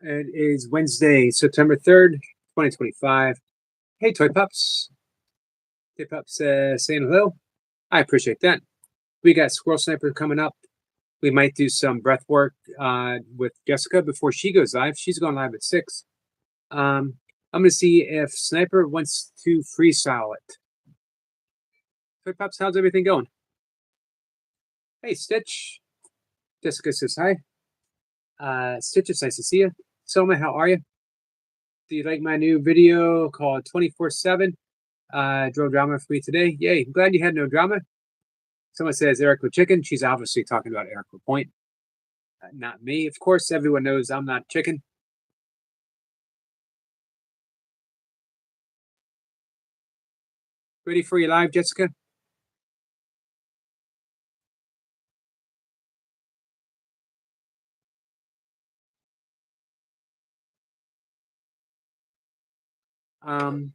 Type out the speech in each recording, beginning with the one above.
It is Wednesday, September 3rd, 2025. Hey, Toy Pups. Toy Pups saying hello. I appreciate that. We got Squirrel Sniper coming up. We might do some breath work with Jessica before she goes live. She's going live at 6. I'm going to see if Sniper wants to freestyle it. Toy Pups, how's everything going? Hey, Stitch. Jessica says hi. Stitch, it's nice to see you. Selma, how are you? Do you like my new video called 24/7? Drove drama for me today. Yay, I'm glad you had no drama. Someone says Eric with chicken. She's obviously talking about Eric with point, not me. Of course, everyone knows I'm not chicken. Ready for you live, Jessica? Um,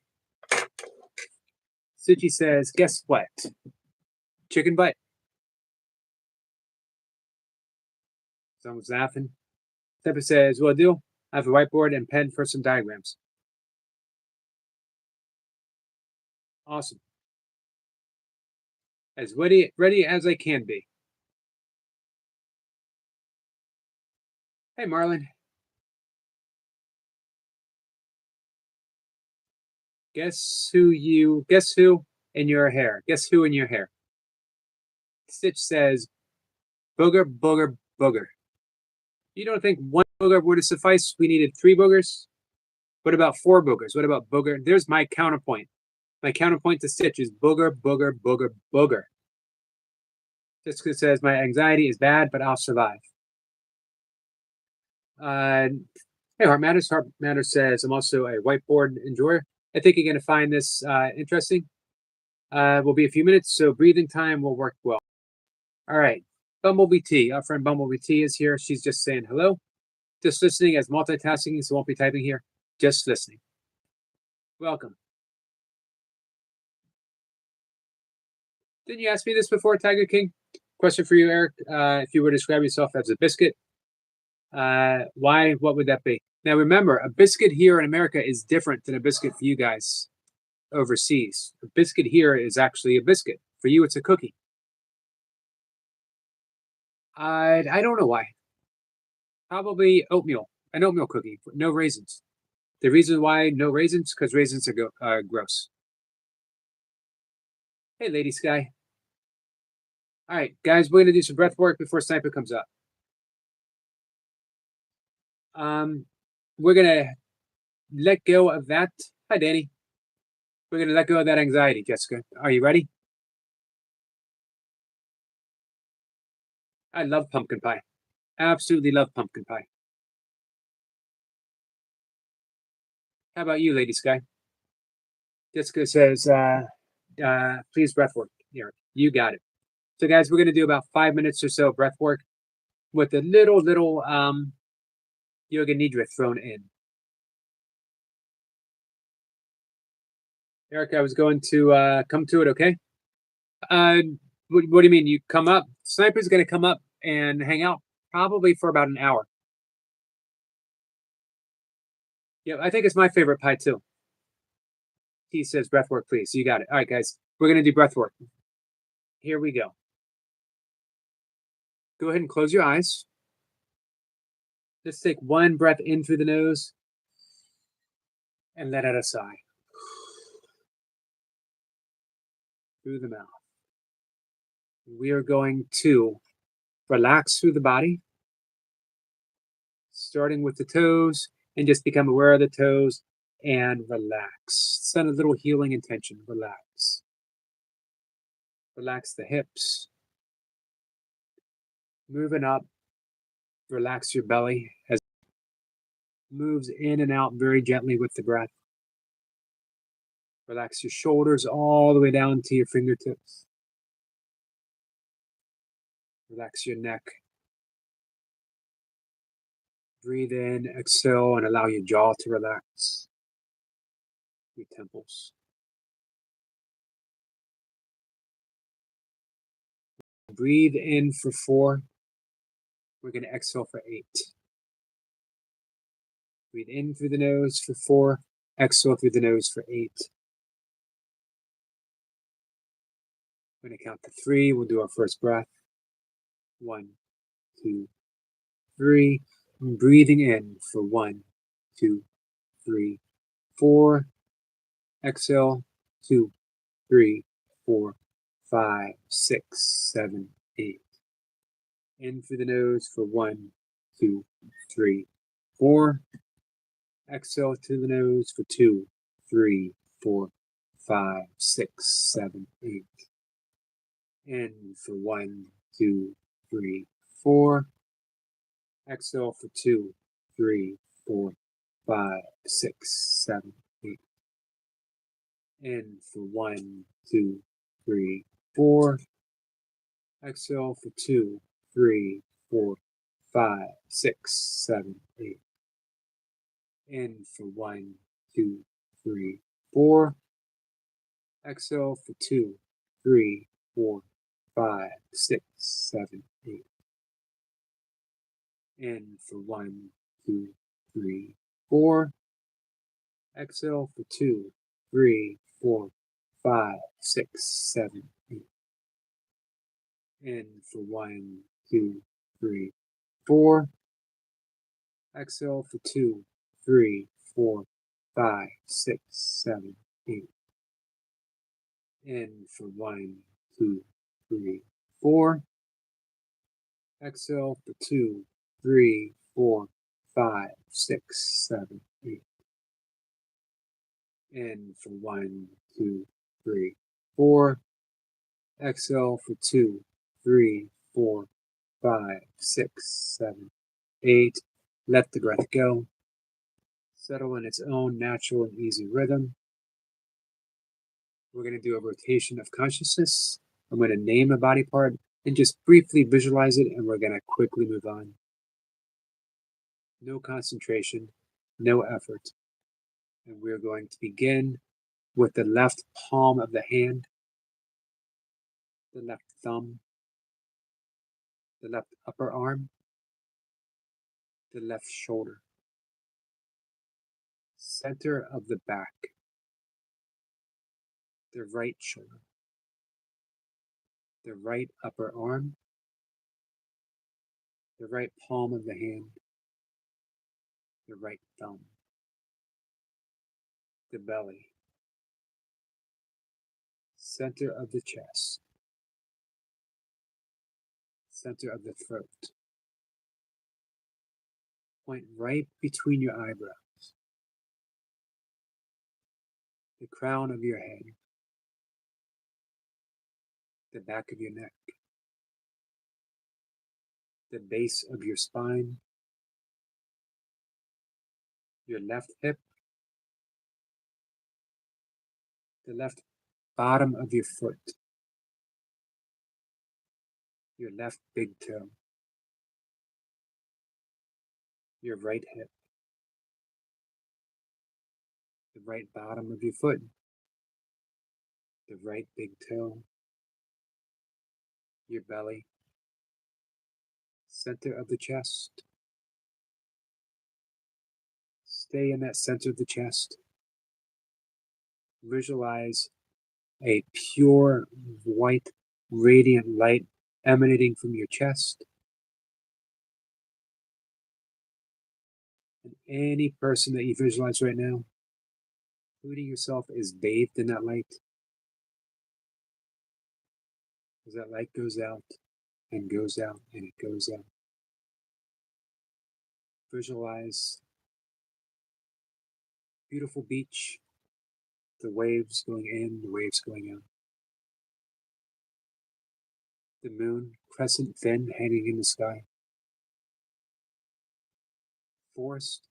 Suchi says, guess what? Chicken butt. Someone's laughing. Stepper says, well, do. I have a whiteboard and pen for some diagrams. Awesome. As ready as I can be. Hey, Marlon. Guess who in your hair? Guess who in your hair? Stitch says, booger, booger, booger. You don't think one booger would have sufficed? We needed 3 boogers? What about 4 boogers? What about booger? There's my counterpoint. My counterpoint to Stitch is booger, booger, booger, booger. Jessica says, my anxiety is bad, but I'll survive. Hey, Heart Matters. Heart Matters says, I'm also a whiteboard enjoyer. I think you're going to find this interesting. Will be a few minutes, so breathing time will work well. All right. Bumblebee T. Our friend Bumblebee T is here. She's just saying hello. Just listening as multitasking, so won't be typing here. Just listening. Welcome. Didn't you ask me this before, Tiger King? Question for you, Eric. If you were to describe yourself as a biscuit, why? What would that be? Now, remember, a biscuit here in America is different than a biscuit for you guys overseas. A biscuit here is actually a biscuit. For you, it's a cookie. I don't know why. Probably oatmeal, an oatmeal cookie, no raisins. The reason why no raisins, because raisins are gross. Hey, Lady Sky. All right, guys, we're gonna do some breath work before Sniper comes up. We're gonna let go of that. Hi, Danny. We're gonna let go of that anxiety, Jessica. Are you ready? I love pumpkin pie. Absolutely love pumpkin pie. How about you, Lady Sky? Jessica says, please breath work. Here, you got it. So, guys, we're gonna do about 5 minutes or so breath work with a little yoga nidra thrown in. Eric, I was going to come to it, okay? What do you mean? You come up? Sniper's going to come up and hang out probably for about an hour. Yeah, I think it's my favorite pie too. He says breath work, please. You got it. All right, guys. We're going to do breath work. Here we go. Go ahead and close your eyes. Let's take one breath in through the nose and let out a sigh through the mouth. We are going to relax through the body, starting with the toes, and just become aware of the toes and relax. Send a little healing intention. Relax. Relax the hips. Moving up, relax your belly as it moves in and out very gently with the breath. Relax your shoulders all the way down to your fingertips. Relax your neck. Breathe in, exhale, and allow your jaw to relax. Your temples. Breathe in for 4. We're going to exhale for 8. Breathe in through the nose for 4. Exhale through the nose for 8. I'm going to count to 3. We'll do our first breath. 1, 2, 3. And breathing in for 1, 2, 3, 4. Exhale, 2, 3, 4, 5, 6, 7, 8. In through the nose for 1, 2, 3, 4. Exhale to the nose for 2, 3, 4, 5, 6, 7, 8. In for 1, 2, 3, 4. Exhale for 2, 3, 4, 5, 6, 7, 8. In for 1, 2, 3, 4. Exhale for 2, 3, 4, 5, 6, 7, 8. In for 1, 2, 3, 4. Exhale for 2, 3, 4, 5, 6, 7, 8. In for 1, 2, 3, 4. Exhale for 2, 3, 4, 5, 6, 7, 8. In for 1, 2, 3, 4. Exhale for 2, 3, 4, 5, 6, 7, 8. In for 1, 2, 3, 4. Exhale for 2, 3, 4, 5, 6, 7, 8. In for 1, 2, 3, 4. Exhale for 2, 3, 4, 5, 6, 7, 8. Let the breath go. Settle in its own natural and easy rhythm. We're going to do a rotation of consciousness. I'm going to name a body part and just briefly visualize it, and we're going to quickly move on. No concentration, no effort. And we're going to begin with the left palm of the hand, the left thumb, the left upper arm, the left shoulder, center of the back, the right shoulder, the right upper arm, the right palm of the hand, the right thumb, the belly, center of the chest, center of the throat, point right between your eyebrows, the crown of your head, the back of your neck, the base of your spine, your left hip, the left bottom of your foot, your left big toe, your right hip, the right bottom of your foot, the right big toe, your belly, center of the chest. Stay in that center of the chest. Visualize a pure white radiant light emanating from your chest. And any person that you visualize right now, including yourself, is bathed in that light. As that light goes out and goes out and it goes out. Visualize beautiful beach, the waves going in, the waves going out. The moon, crescent fin hanging in the sky. Forest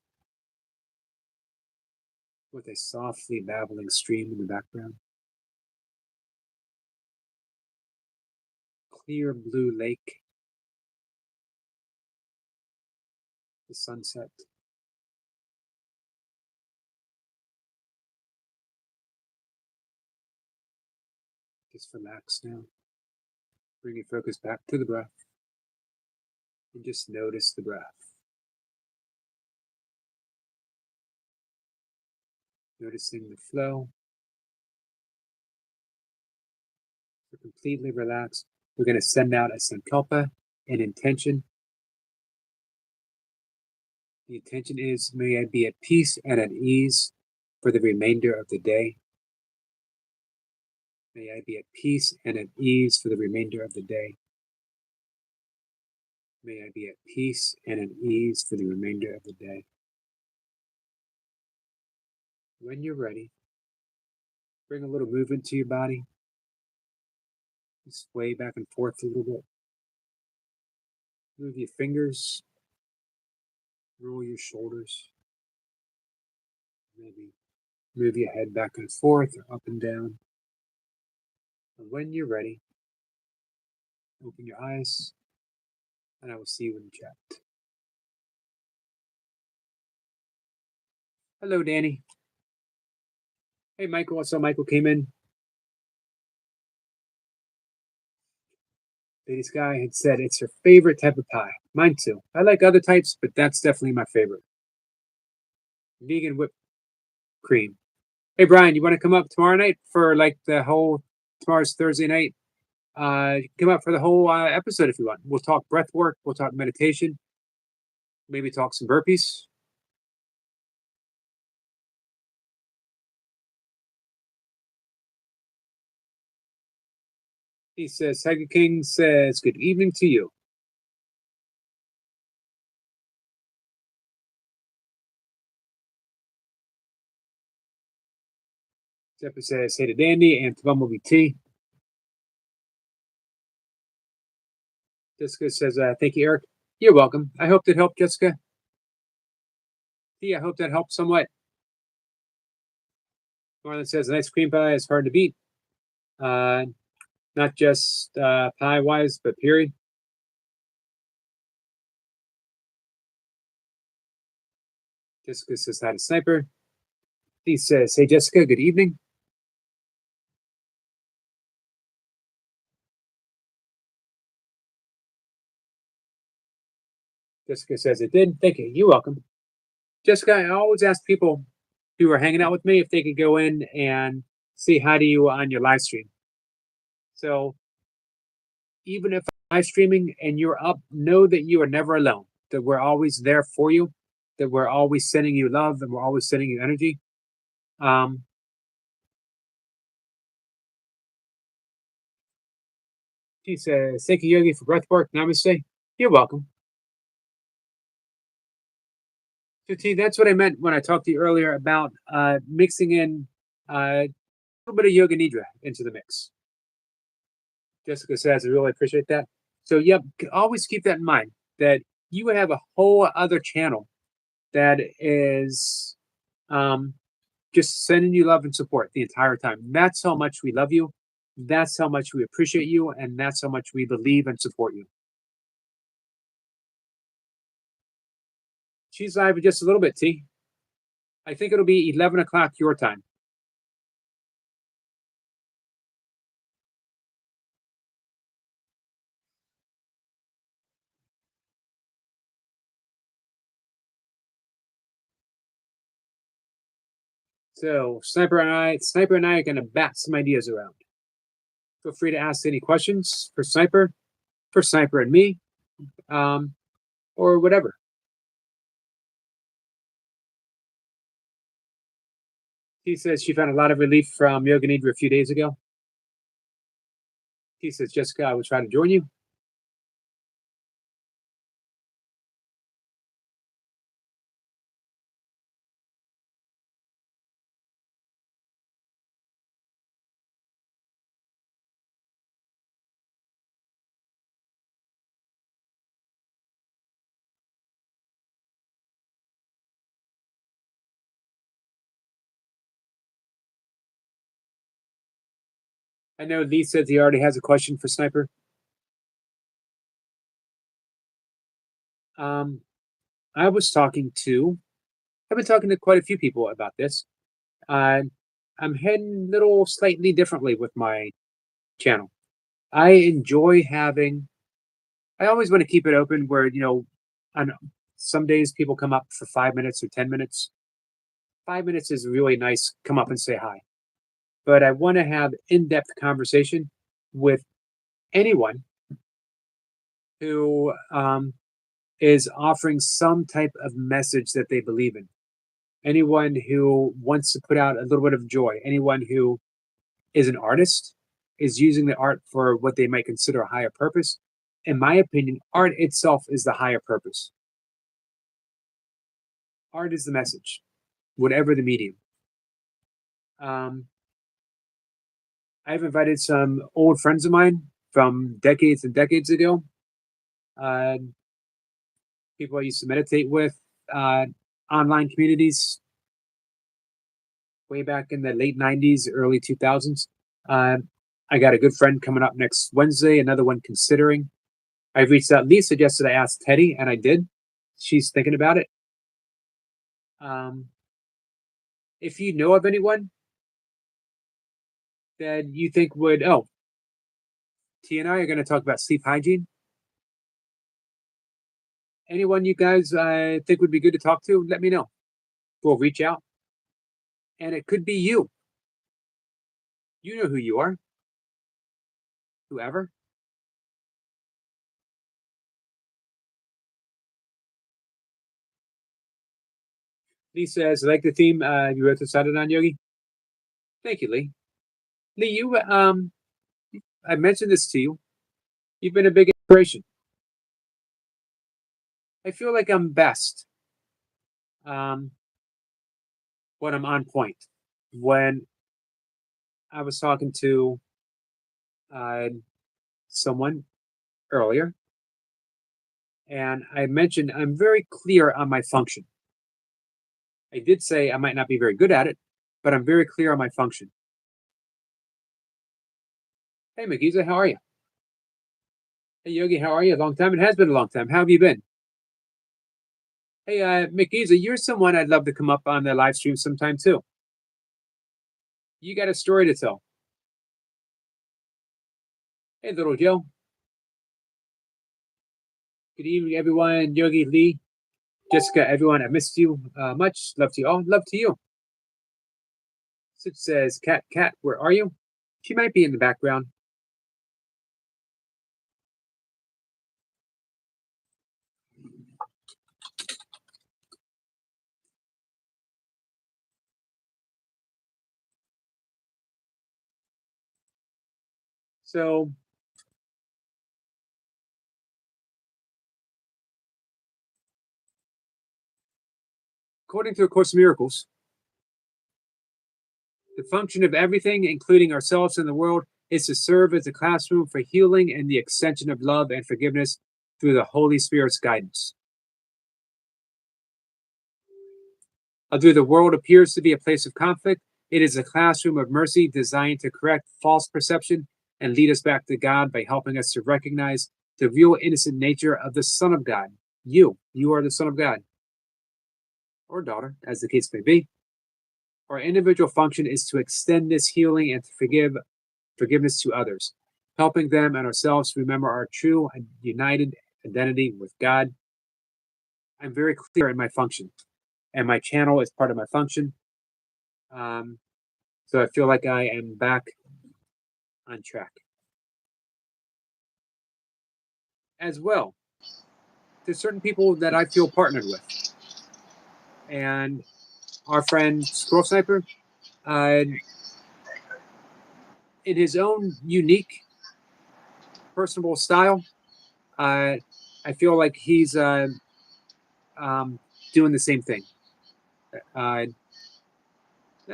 with a softly babbling stream in the background. Clear blue lake. The sunset. Just relax now. Bring your focus back to the breath. And just notice the breath. Noticing the flow. We're completely relaxed. We're going to send out a sankalpa, an intention. The intention is, may I be at peace and at ease for the remainder of the day. May I be at peace and at ease for the remainder of the day. May I be at peace and at ease for the remainder of the day. When you're ready, bring a little movement to your body. Sway back and forth a little bit. Move your fingers. Roll your shoulders. Maybe move your head back and forth or up and down. And when you're ready, open your eyes, and I will see you in the chat. Hello, Danny. Hey, Michael. I saw Michael came in. Lady Sky had said it's her favorite type of pie. Mine too. I like other types, but that's definitely my favorite. Vegan whipped cream. Hey, Brian, you want to come up tomorrow night for like the whole, tomorrow's Thursday night? Come up for the whole episode if you want. We'll talk breath work. We'll talk meditation. Maybe talk some burpees. He says, Tiger King says, good evening to you. Jeffrey says, hey to Dandy and to Bumblebee T. Jessica says, thank you, Eric. You're welcome. I hope that helped, Jessica. Yeah, I hope that helped somewhat. Marlon says, an ice cream pie is hard to beat. Not just pie-wise, but period. Jessica says, hi to Sniper. He says, hey, Jessica, good evening. Jessica says, it did. Thank you. You're welcome. Jessica, I always ask people who are hanging out with me if they could go in and say hi to you on your live stream. So even if I'm live streaming and you're up, know that you are never alone, that we're always there for you, that we're always sending you love and we're always sending you energy. She says, thank you, Yogi, for breathwork. Namaste. You're welcome. So, T, that's what I meant when I talked to you earlier about mixing in a little bit of Yoga Nidra into the mix. Jessica says, I really appreciate that. So, yep, always keep that in mind, that you would have a whole other channel that is just sending you love and support the entire time. That's how much we love you. That's how much we appreciate you. And that's how much we believe and support you. She's live in just a little bit, T. I think it'll be 11 o'clock your time. So Sniper and I are going to bat some ideas around. Feel free to ask any questions for Sniper and me, or whatever. He says she found a lot of relief from Yoga Nidra a few days ago. He says, Jessica, I will try to join you. I know Lee says he already has a question for Sniper. I've been talking to quite a few people about this. I'm heading a little slightly differently with my channel. I enjoy I always want to keep it open where, on some days people come up for 5 minutes or 10 minutes. 5 minutes is really nice. Come up and say hi. But I want to have in-depth conversation with anyone who is offering some type of message that they believe in. Anyone who wants to put out a little bit of joy. Anyone who is an artist, is using the art for what they might consider a higher purpose. In my opinion, art itself is the higher purpose. Art is the message, whatever the medium. I've invited some old friends of mine from decades and decades ago. Uh, People I used to meditate with, online communities way back in the late 90s, early 2000s. I got a good friend coming up next Wednesday, another one considering. I reached out. Lee suggested I ask Teddy, and I did. She's thinking about it. If you know of anyone that you think would, T and I are going to talk about sleep hygiene. Anyone you guys think would be good to talk to, let me know. We'll reach out. And it could be you. You know who you are. Whoever. Lee says, I like the theme you wrote this on, Yogi. Thank you, Lee. Lee, I mentioned this to you. You've been a big inspiration. I feel like I'm best when I'm on point. When I was talking to someone earlier, and I mentioned I'm very clear on my function. I did say I might not be very good at it, but I'm very clear on my function. Hey, Magiza, how are you? Hey, Yogi, how are you? A long time. It has been a long time. How have you been? Hey, Magiza, you're someone I'd love to come up on the live stream sometime too. You got a story to tell. Hey, little Joe. Good evening, everyone. Yogi, Lee, Jessica, everyone. I missed you much. Love to you all. Love to you. Such says, Cat, where are you? She might be in the background. So, according to A Course in Miracles, the function of everything, including ourselves and the world, is to serve as a classroom for healing and the extension of love and forgiveness through the Holy Spirit's guidance. Although the world appears to be a place of conflict, it is a classroom of mercy designed to correct false perception and lead us back to God by helping us to recognize the real innocent nature of the Son of God. You are the Son of God, or daughter, as the case may be. Our individual function is to extend this healing and to forgiveness to others, helping them and ourselves to remember our true and united identity with God. I'm very clear in my function, and my channel is part of my function. So I feel like I am back on track. As well, there's certain people that I feel partnered with. And our friend Squirrel Sniper, in his own unique, personable style, I feel like he's doing the same thing. That's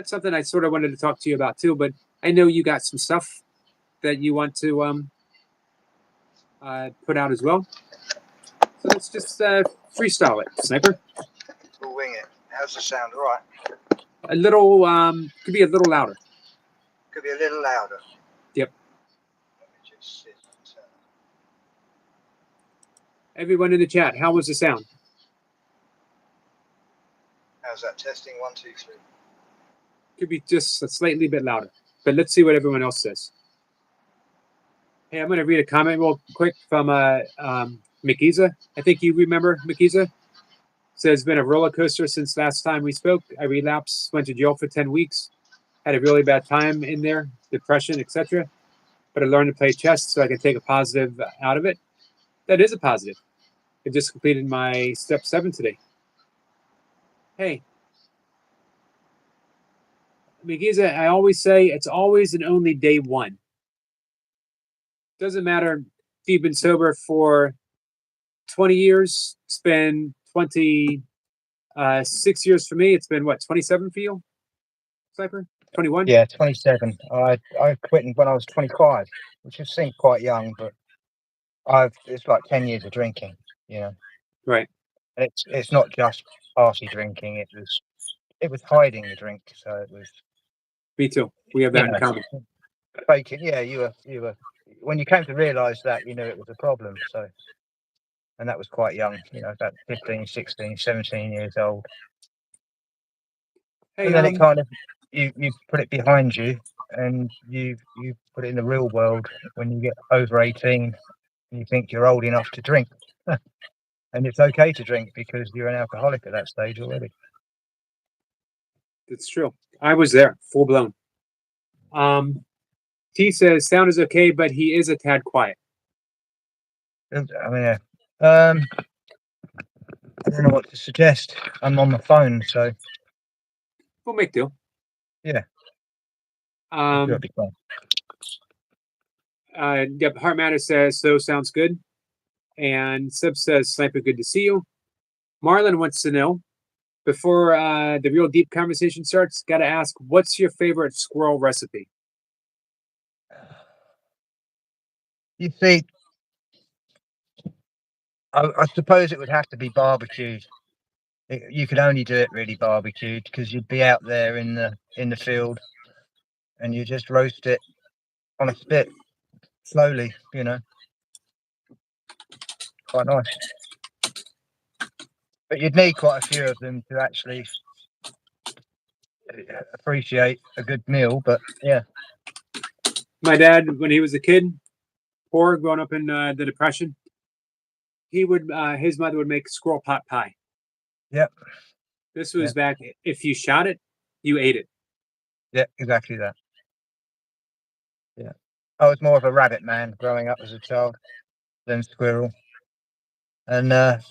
something I sort of wanted to talk to you about too, but I know you got some stuff that you want to put out as well. So let's just freestyle it, Sniper. We'll wing it. How's the sound? All right. A little, could be a little louder. Could be a little louder. Yep. Let me just sit and turn. Everyone in the chat, how was the sound? How's that? Testing 1, 2, 3. Could be just a slightly bit louder, but let's see what everyone else says. Hey, I'm going to read a comment real quick from Mikiza. I think you remember Mikiza. Says it's been a roller coaster since last time we spoke. I relapsed, went to jail for 10 weeks, had a really bad time in there, depression, etc. But I learned to play chess so I can take a positive out of it. That is a positive. I just completed my step 7 today. Hey, Giza, I always say it's always and only day one. Doesn't matter if you've been sober for 20 years, it's been 6 years for me. It's been what, 27 for you, Sniper? 21? Yeah, 27. I quit when I was 25, which just seemed quite young, but it's like 10 years of drinking, you know. Right. And it's not just party drinking. It was hiding the drink, so it was. Me too. We have that in common. Faking. Yeah, you were. When you came to realise that, you knew it was a problem. So, and that was quite young, you know, about 15, 16, 17 years old. Hey, And then it kind of you put it behind you, and you put it in the real world when you get over 18. And you think you're old enough to drink, and it's okay to drink because you're an alcoholic at that stage already. it's true. I was there, full blown. T says sound is okay, but he is a tad quiet. I mean, I don't know what to suggest. I'm on my phone, so We'll make do. yeah. Yep, Heart Matter says so sounds good. And Sib says, Sniper, good to see you. Marlon wants to know, before the real deep conversation starts, got to ask, what's your favorite squirrel recipe? You see, I suppose it would have to be barbecued. You could only do it really barbecued because you'd be out there in the field, and you just roast it on a spit slowly. You know, quite nice. But you'd need quite a few of them to actually appreciate a good meal. But yeah, My dad, when he was a kid, poor, growing up in the Depression, his mother would make squirrel pot pie. Yep. This was back, if you shot it, you ate it. Yeah, exactly that. Yeah. I was more of a rabbit man growing up as a child than squirrel. And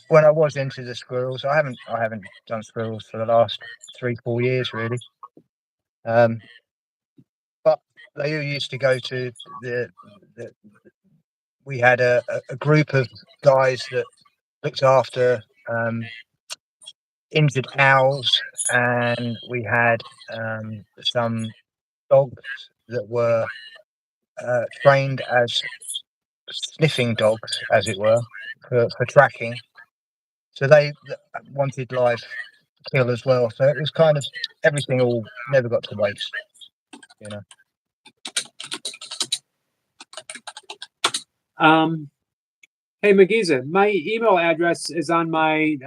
when I was into the squirrels, I haven't done squirrels for the last 3-4 years really. But they used to go to the we had a group of guys that looked after injured owls, and we had some dogs that were trained as sniffing dogs, as it were, for tracking. So they wanted live kill as well. So it was kind of everything all never got to waste, you know. Hey, Magiza, my email address is on my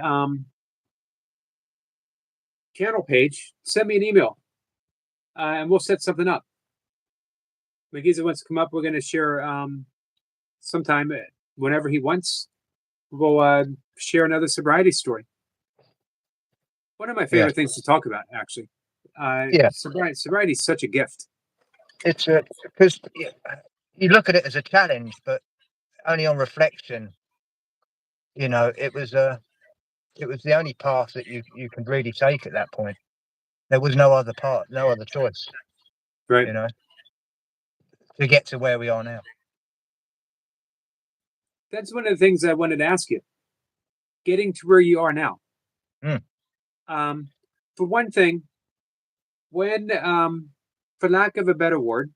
channel page. Send me an email, and we'll set something up. Magiza wants to come up. We're going to share sometime whenever he wants. We'll share another sobriety story. One of my favorite things to talk about, actually. Sobriety is such a gift. It's because you look at it as a challenge, but only on reflection, you know, it was the only path that you can really take at that point. There was no other path, no other choice, right? You know, to get to where we are now. That's one of the things I wanted to ask you. Getting to where you are now. For one thing, when, for lack of a better word,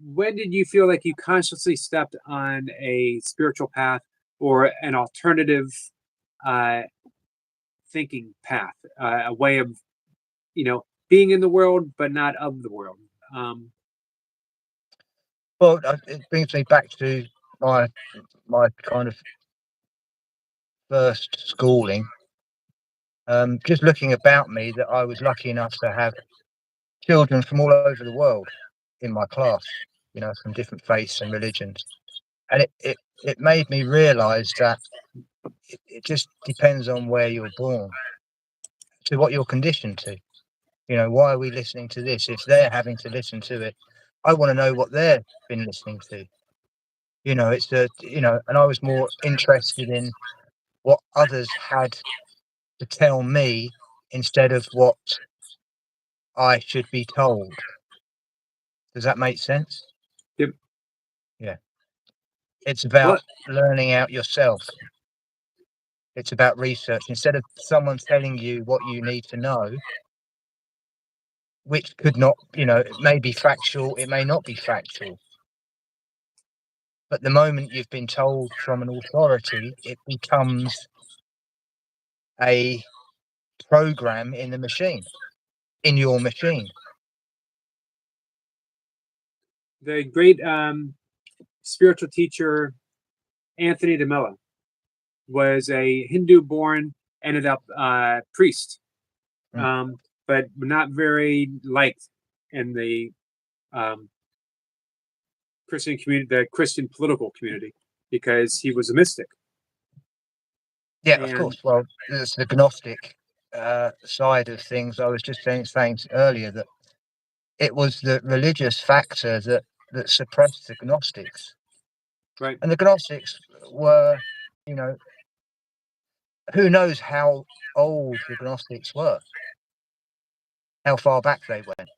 when did you feel like you consciously stepped on a spiritual path or an alternative thinking path, a way of, being in the world but not of the world? Well, it brings me back to my kind of first schooling. Just looking about me, that I was lucky enough to have children from all over the world in my class, you know, from different faiths and religions. And it made me realise that it just depends on where you're born, to what you're conditioned to. Why are we listening to this? If they're having to listen to it, I want to know what they've been listening to. It's and I was more interested in what others had to tell me instead of what I should be told. Does that make sense? Yep. Yeah. It's about What? learning out yourself. It's about research. Instead of someone telling you what you need to know, which could not, it may be factual, it may not be factual. But the moment you've been told from an authority, it becomes a program in the machine, in your machine. The great spiritual teacher Anthony DeMello was a Hindu-born, ended up priest, but not very liked in the Christian community, the Christian political community, because he was a mystic. Yeah, of course. Well, there's the Gnostic side of things. I was just saying earlier that it was the religious factor that suppressed the Gnostics. Right. And the Gnostics were, who knows how old the Gnostics were, how far back they went,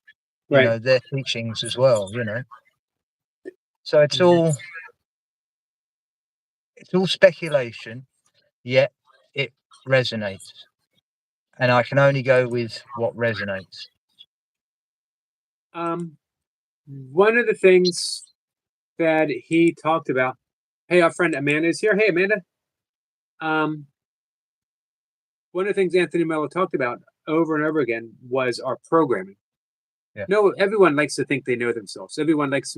Right. Their teachings as well, So it's all speculation, yet it resonates. And I can only go with what resonates. One of the things that he talked about. Hey, our friend Amanda is here. Hey, Amanda. One of the things Anthony Mello talked about over and over again was our programming. Yeah. No, everyone likes to think they know themselves. Everyone likes,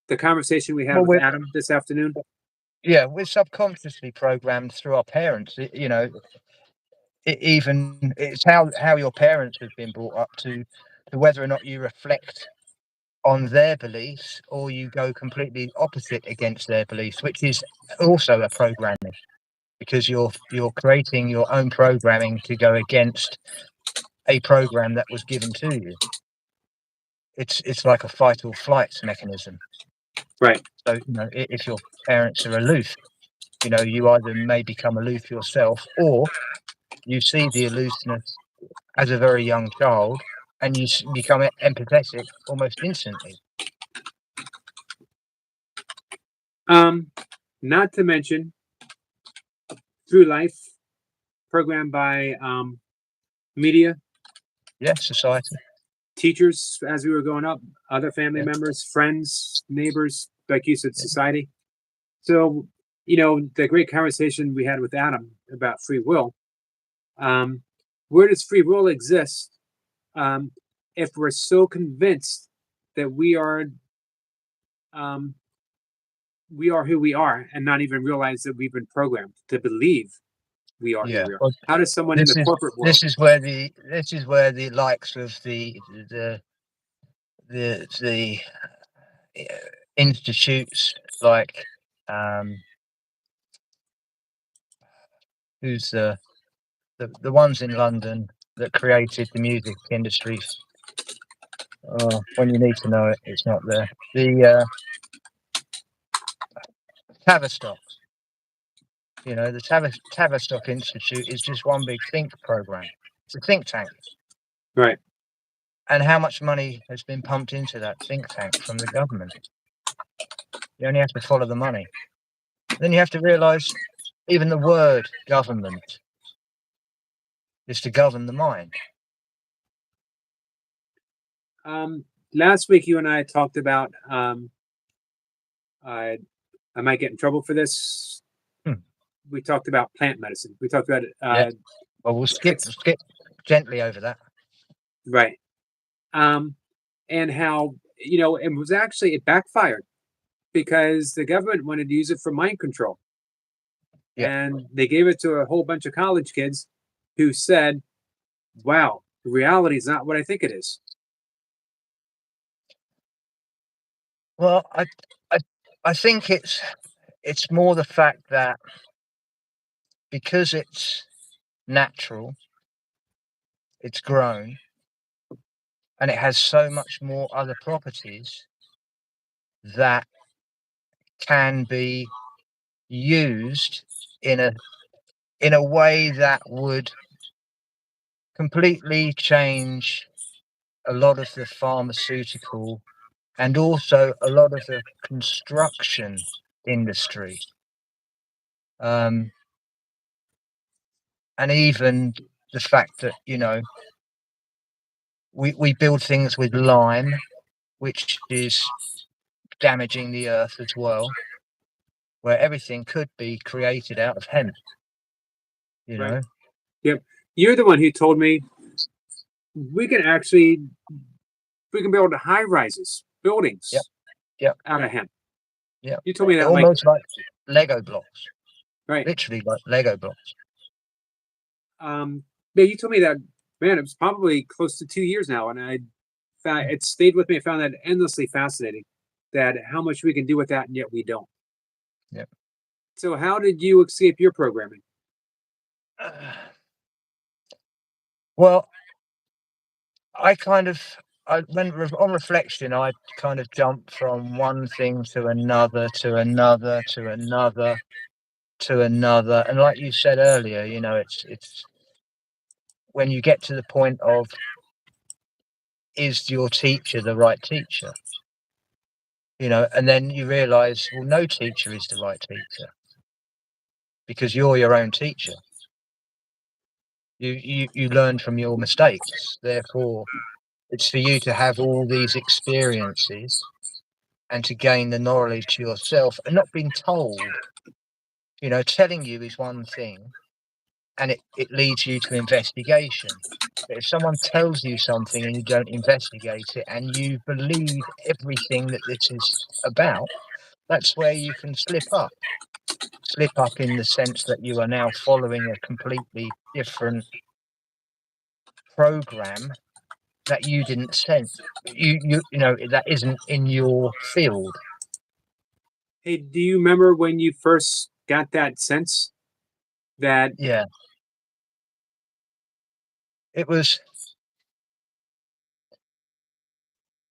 the conversation we had with Adam this afternoon. Yeah, we're subconsciously programmed through our parents. It's how your parents have been brought up to whether or not you reflect on their beliefs or you go completely opposite against their beliefs, which is also a programming, because you're creating your own programming to go against a program that was given to you. It's like a fight or flight mechanism. Right. So if your parents are aloof, you either may become aloof yourself, or you see the aloofness as a very young child and you become empathetic almost instantly. Not to mention Through Life, programmed by media. Yeah, society. Teachers as we were growing up, other family members, friends, neighbors, like you said, society. So, the great conversation we had with Adam about free will. Where does free will exist if we're so convinced that we are who we are, and not even realize that we've been programmed to believe we are who we are? Well, How does someone in the corporate world? This is where the likes of the institutes like who's the ones in London that created the music industry. When you need to know it, it's not there. The Tavistock. The Tavistock Institute is just one big think program. It's a think tank. Right. And how much money has been pumped into that think tank from the government? You only have to follow the money. Then you have to realise even the word government is to govern the mind. Last week, you and I talked about. I might get in trouble for this. We talked about plant medicine. We talked about it. Well, we'll skip gently over that. Right. And how it was actually, it backfired because the government wanted to use it for mind control. Yeah. And they gave it to a whole bunch of college kids who said, wow, reality is not what I think it is. Well, I think it's more the fact that because it's natural, it's grown, and it has so much more other properties that can be used in a way that would completely change a lot of the pharmaceutical and also a lot of the construction industry. And even the fact that, we build things with lime, which is damaging the earth as well, where everything could be created out of hemp, you Right. know? Yep. You're the one who told me we can build high rises, buildings Yep. out of hemp. Yeah. You told me that Almost like Lego blocks, right. literally like Lego blocks. Yeah, you told me that, man, it was probably close to 2 years now, and it stayed with me. I found that endlessly fascinating, that how much we can do with that, and yet we don't. Yep. So how did you escape your programming? Well, on reflection, I kind of jumped from one thing to another, to another, to another, to another. And like you said earlier, it's when you get to the point of, is your teacher the right teacher? And then you realize, well, no teacher is the right teacher because you're your own teacher. You learn from your mistakes. Therefore, it's for you to have all these experiences and to gain the knowledge yourself and not being told. Telling you is one thing, and it leads you to investigation. But if someone tells you something and you don't investigate it and you believe everything that this is about, that's where you can slip up. Slip up in the sense that you are now following a completely different program that you didn't sense. That isn't in your field. Hey, do you remember when you first got that sense that Yeah. It was,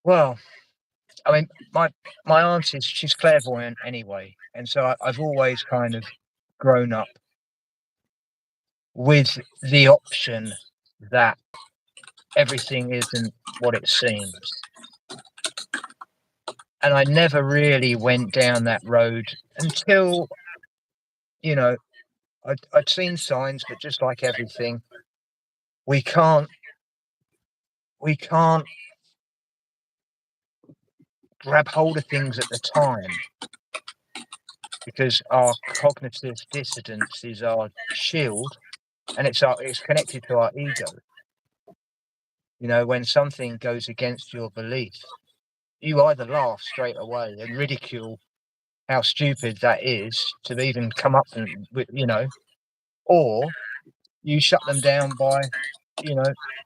well, I mean, my aunt she's clairvoyant anyway, and so I've always kind of grown up with the option that everything isn't what it seems. And I never really went down that road until, I'd seen signs, but just like everything, we can't grab hold of things at the time because our cognitive dissonance is our shield, and it's connected to our ego. When something goes against your belief, you either laugh straight away and ridicule how stupid that is to even come up with, or you shut them down by,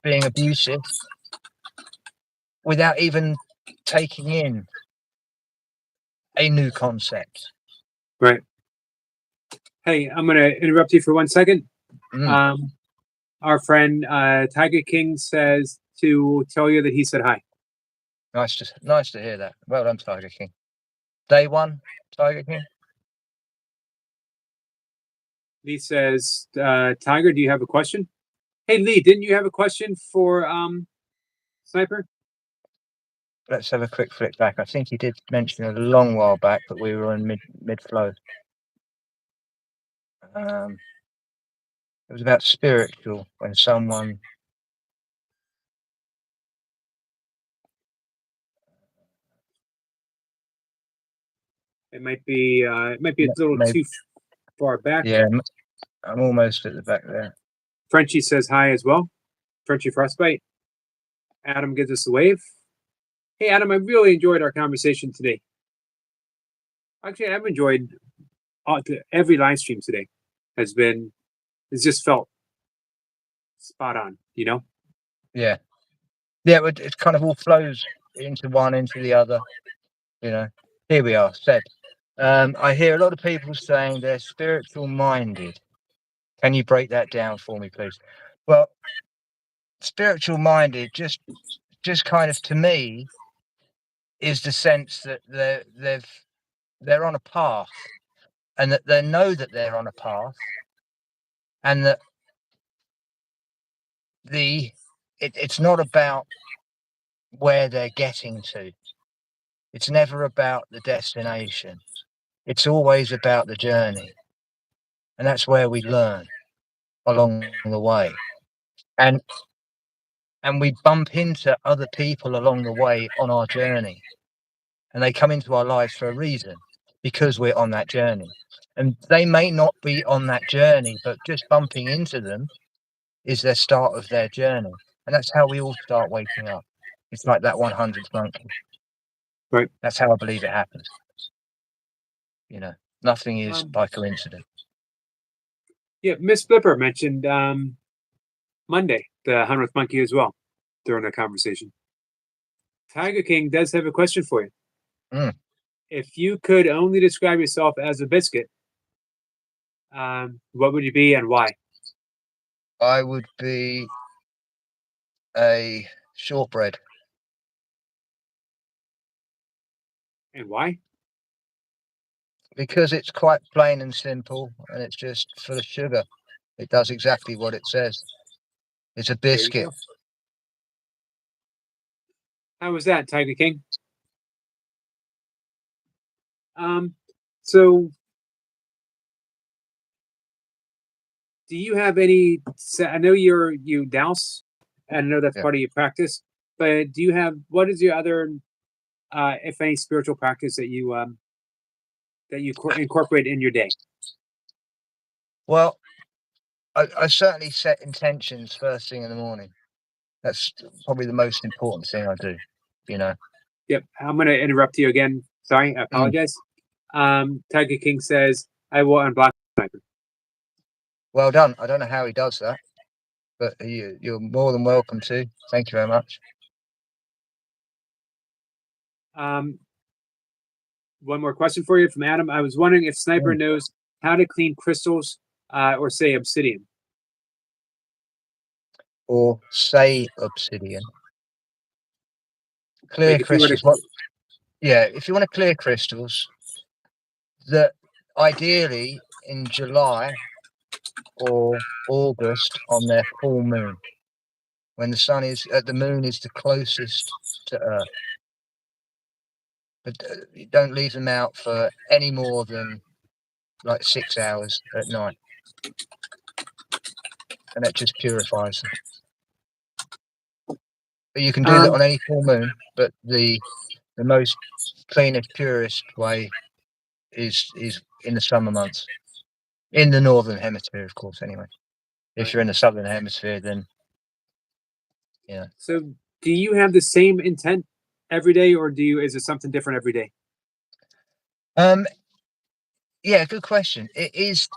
being abusive without even taking in a new concept. right? Hey, I'm gonna interrupt you for 1 second. Our friend Tiger King says to tell you that he said hi. Nice to hear that. Well done, Tiger King. Day one, Tiger King. Lee says, Tiger, do you have a question? Hey Lee, didn't you have a question for Sniper? Let's have a quick flick back. I think he did mention it a long while back, but we were in mid flow. It was about spiritual, when someone. It might be a little Maybe. too far back. Yeah, I'm almost at the back there. Frenchie says hi as well. Frenchie Frostbite. Adam gives us a wave. Hey Adam, I really enjoyed our conversation today. Actually, I've enjoyed every live stream today. It's just felt spot on, Yeah, it kind of all flows into one, into the other. Here we are. Said. I hear a lot of people saying they're spiritual minded. Can you break that down for me, please? Well, spiritual minded, just kind of to me, is the sense that they're on a path, and that they know that they're on a path, and that it's not about where they're getting to. It's never about the destination. It's always about the journey, and that's where we learn along the way. And we bump into other people along the way on our journey, and they come into our lives for a reason, because we're on that journey. And they may not be on that journey, but just bumping into them is their start of their journey. And that's how we all start waking up. It's like that 100th monkey. Right. That's how I believe it happens. Nothing is by coincidence. Yeah, Miss Flipper mentioned Monday, the 100th monkey as well, during the conversation. Tiger King does have a question for you. If you could only describe yourself as a biscuit, what would you be and why? I would be a shortbread. And why? Because it's quite plain and simple, and it's just full of sugar. It does exactly what it says. It's a biscuit. How was that, Tiger King? So do you have any? I know you douse, and I know that's part of your practice. But do you have? What is your other, if any, spiritual practice that you incorporate in your day? Well, I certainly set intentions first thing in the morning. That's probably the most important thing I do. Yep. I'm going to interrupt you again. Sorry, I apologize. Tiger King says, "I will unblock sniper." Well done. I don't know how he does that, but you're more than welcome to. Thank you very much. One more question for you from Adam. I was wondering if Sniper knows how to clean crystals, or say obsidian. Or say obsidian. Clear Like crystals. If you want to clear crystals, that ideally in July or August on their full moon, when the moon is the closest to Earth. But you don't leave them out for any more than like 6 hours at night, and that just purifies them. But you can do that on any full moon, but the most cleanest, purest way is in the summer months, in the northern hemisphere, of course. Anyway, if you're in the southern hemisphere, then So, do you have the same intent every day, or is it something different every day? Yeah, good question. It is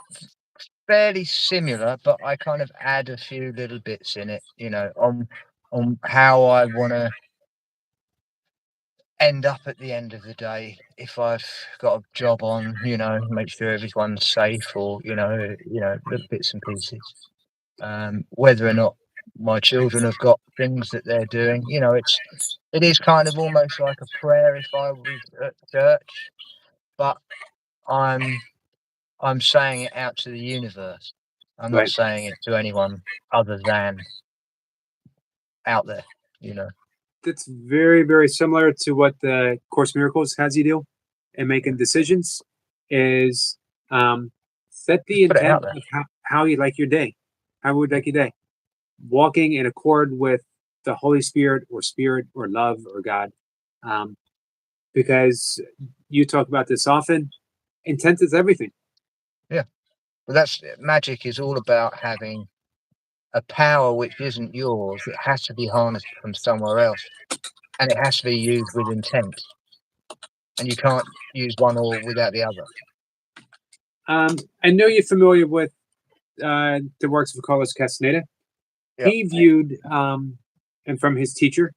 fairly similar, but I kind of add a few little bits in it, on how I want to end up at the end of the day. If I've got a job on, make sure everyone's safe, or little bits and pieces. Whether or not my children have got things that they're doing, it is kind of almost like a prayer if I was at church, but I'm saying it out to the universe. I'm not saying it to anyone other than out there, That's very, very similar to what the Course in Miracles has you do in making decisions. Is set the intent of how you like your day. How would you like your day? Walking in accord with the Holy Spirit or love or God. Because you talk about this often, intent is everything. Yeah. Well, magic is all about having a power which isn't yours. It has to be harnessed from somewhere else, and it has to be used with intent. And you can't use one or without the other. I know you're familiar with the works of Carlos Castaneda. Yep. He viewed, and from his teacher,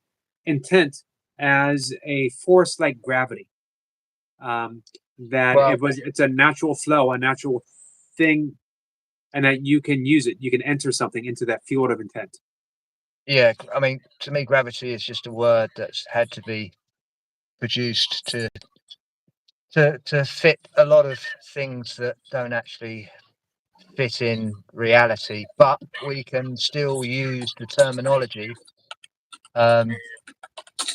intent as a force like gravity. It's a natural flow, a natural thing and that you can use it. You can enter something into that field of intent. Yeah, I mean, to me, gravity is just a word that's had to be produced to fit a lot of things that don't actually fit in reality, but we can still use the terminology.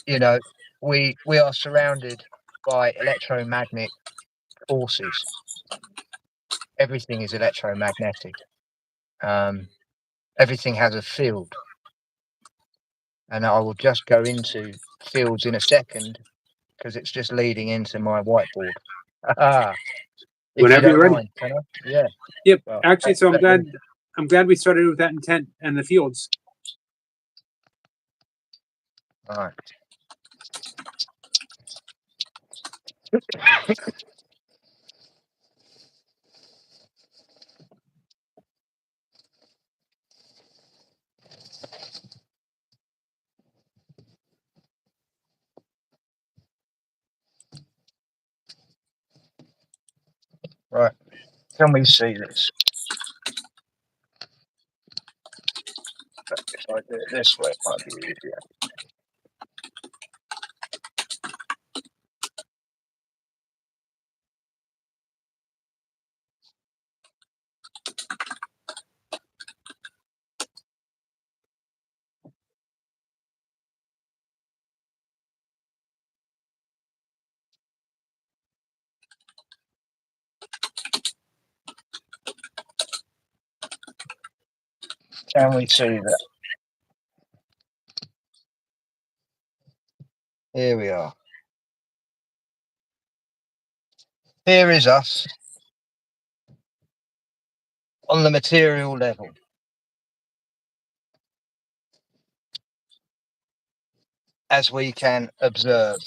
You know, we are surrounded by electromagnetic forces. Everything is electromagnetic. Everything has a field, and I will just go into fields in a second because it's just leading into my whiteboard. If you Whenever you're don't ready. mind, can I? Yeah. Yep. Well, Actually, so let me- I'm glad we started with that intent and the fields. All right. Right. Can we see this? If I do it this way, it might be easier. Can we see that? Here we are. Here is us on the material level. As we can observe,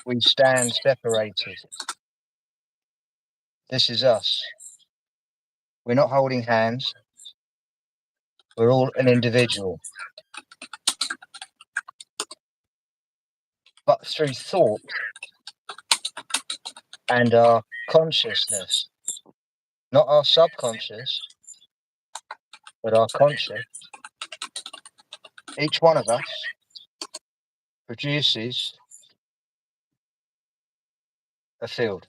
we stand separated. This is us. We're not holding hands. We're all an individual. But through thought and our consciousness, not our subconscious, but our conscious, each one of us produces a field.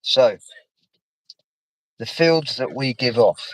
So, the fields that we give off,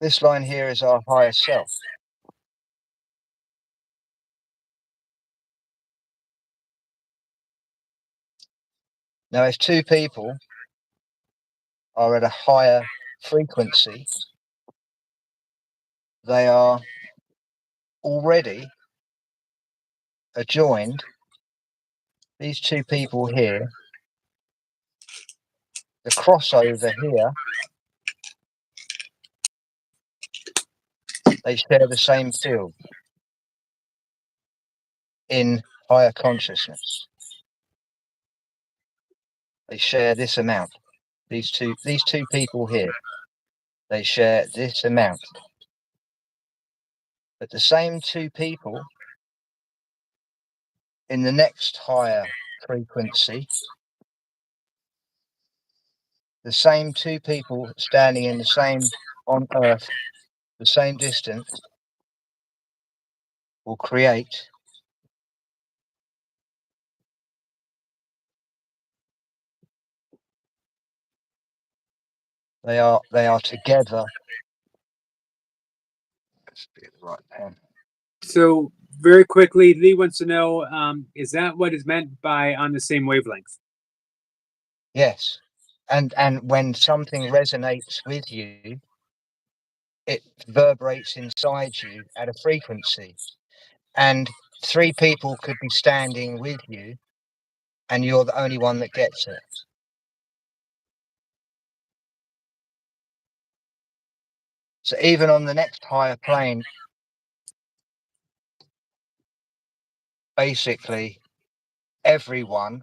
this line here is our higher self. Now, if two people are at a higher frequency, they are already adjoined. These two people here, the crossover here, they share the same field. in higher consciousness. They share this amount. These two people here, they share this amount. But the same two people in the next higher frequency, the same two people standing in the same on Earth, the same distance, will create they are together. Let's be the right pen. So very quickly, Lee wants to know: is that what is meant by on the same wavelength? Yes. And when something resonates with you, it vibrates inside you at a frequency. And three people could be standing with you, and you're the only one that gets it. So even on the next higher plane, basically everyone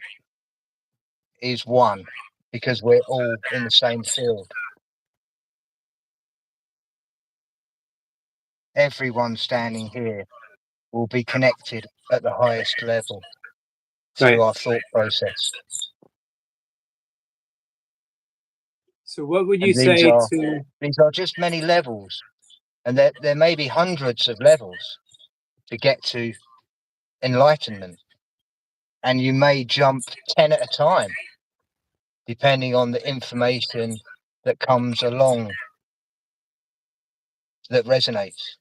is one, because we're all in the same field. Everyone standing here will be connected at the highest level through Right. our thought process. So what would you And say to? these are just many levels, and there may be hundreds of levels to get to enlightenment, and you may jump 10 at a time, depending on the information that comes along that resonates.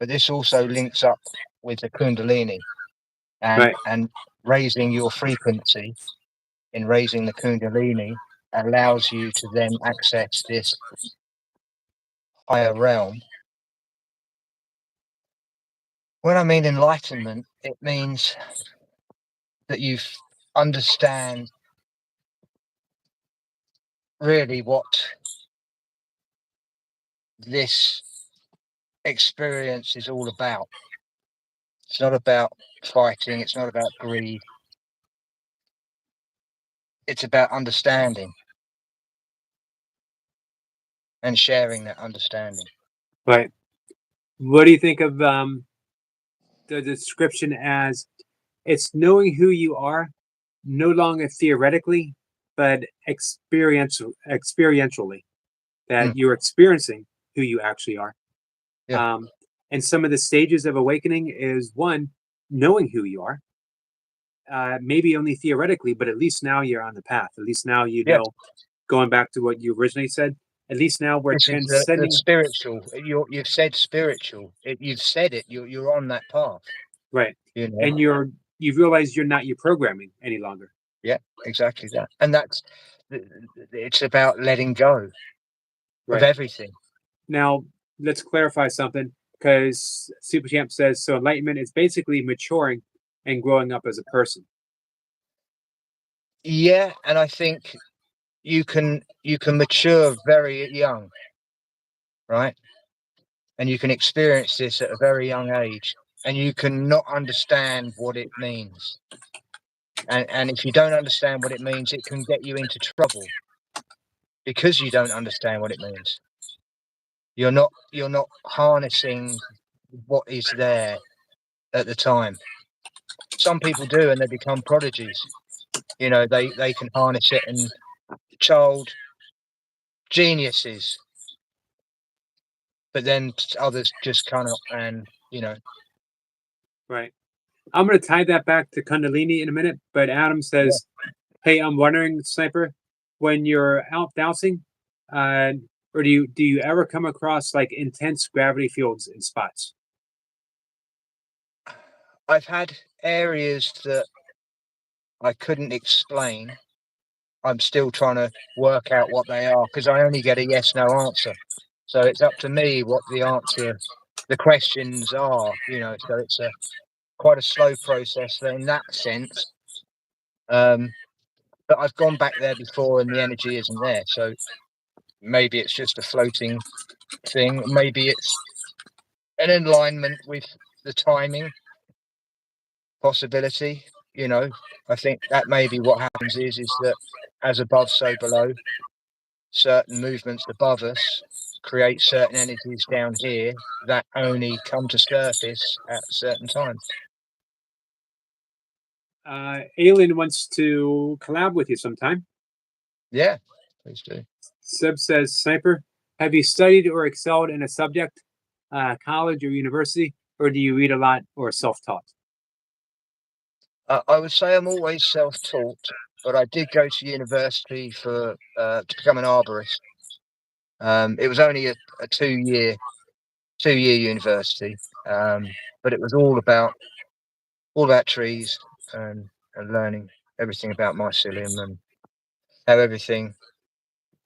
But this also links up with the Kundalini, and Right. and raising your frequency in raising the Kundalini allows you to then access this higher realm. When I mean enlightenment, it means that you understand really what this experience is all about. It's not about fighting, it's not about greed. It's about understanding and sharing that understanding. Right. What do you think of the description as it's knowing who you are, no longer theoretically, but experientially, that you're experiencing who you actually are. Yeah. And some of the stages of awakening is one, knowing who you are, maybe only theoretically, but at least now you're on the path. At least now you Yeah. know, going back to what you originally said, at least now we're This is the transcending. spiritual. You've said spiritual. You've said it. You're on that path. Right. You know? And you've realized you're not your programming any longer. Yeah, exactly that. And it's about letting go Right. of everything. Now, let's clarify something, because Super Champ says so enlightenment is basically maturing and growing up as a person. Yeah, and I think you can mature very young, right? And you can experience this at a very young age, and you can not understand what it means. And if you don't understand what it means, it can get you into trouble because you don't understand what it means. You're not harnessing what is there at the time. Some people do, and they become prodigies. You know, they can harness it, and child geniuses. But then others just cannot, and you know. Right. I'm going to tie that back to Kundalini in a minute, but Adam says, "Hey, I'm wondering, Sniper, when you're out dowsing, or do you ever come across like intense gravity fields in spots?" I've had areas that I couldn't explain. I'm still trying to work out what they are because I only get a yes/no answer. So it's up to me what the questions are. You know, so it's quite a slow process in that sense. But but I've gone back there before and the energy isn't there. So maybe it's just a floating thing. Maybe it's an alignment with the timing possibility. I think that maybe what happens is that as above, so below. Certain movements above us create certain energies down here that only come to surface at certain times. Alien wants to collab with you sometime. Yeah, please do. Seb says, Sniper, have you studied or excelled in a subject, college or university, or do you read a lot or self-taught? I would say I'm always self-taught, but I did go to university to become an arborist. It was only a two-year university, but it was all about trees and learning everything about mycelium and how everything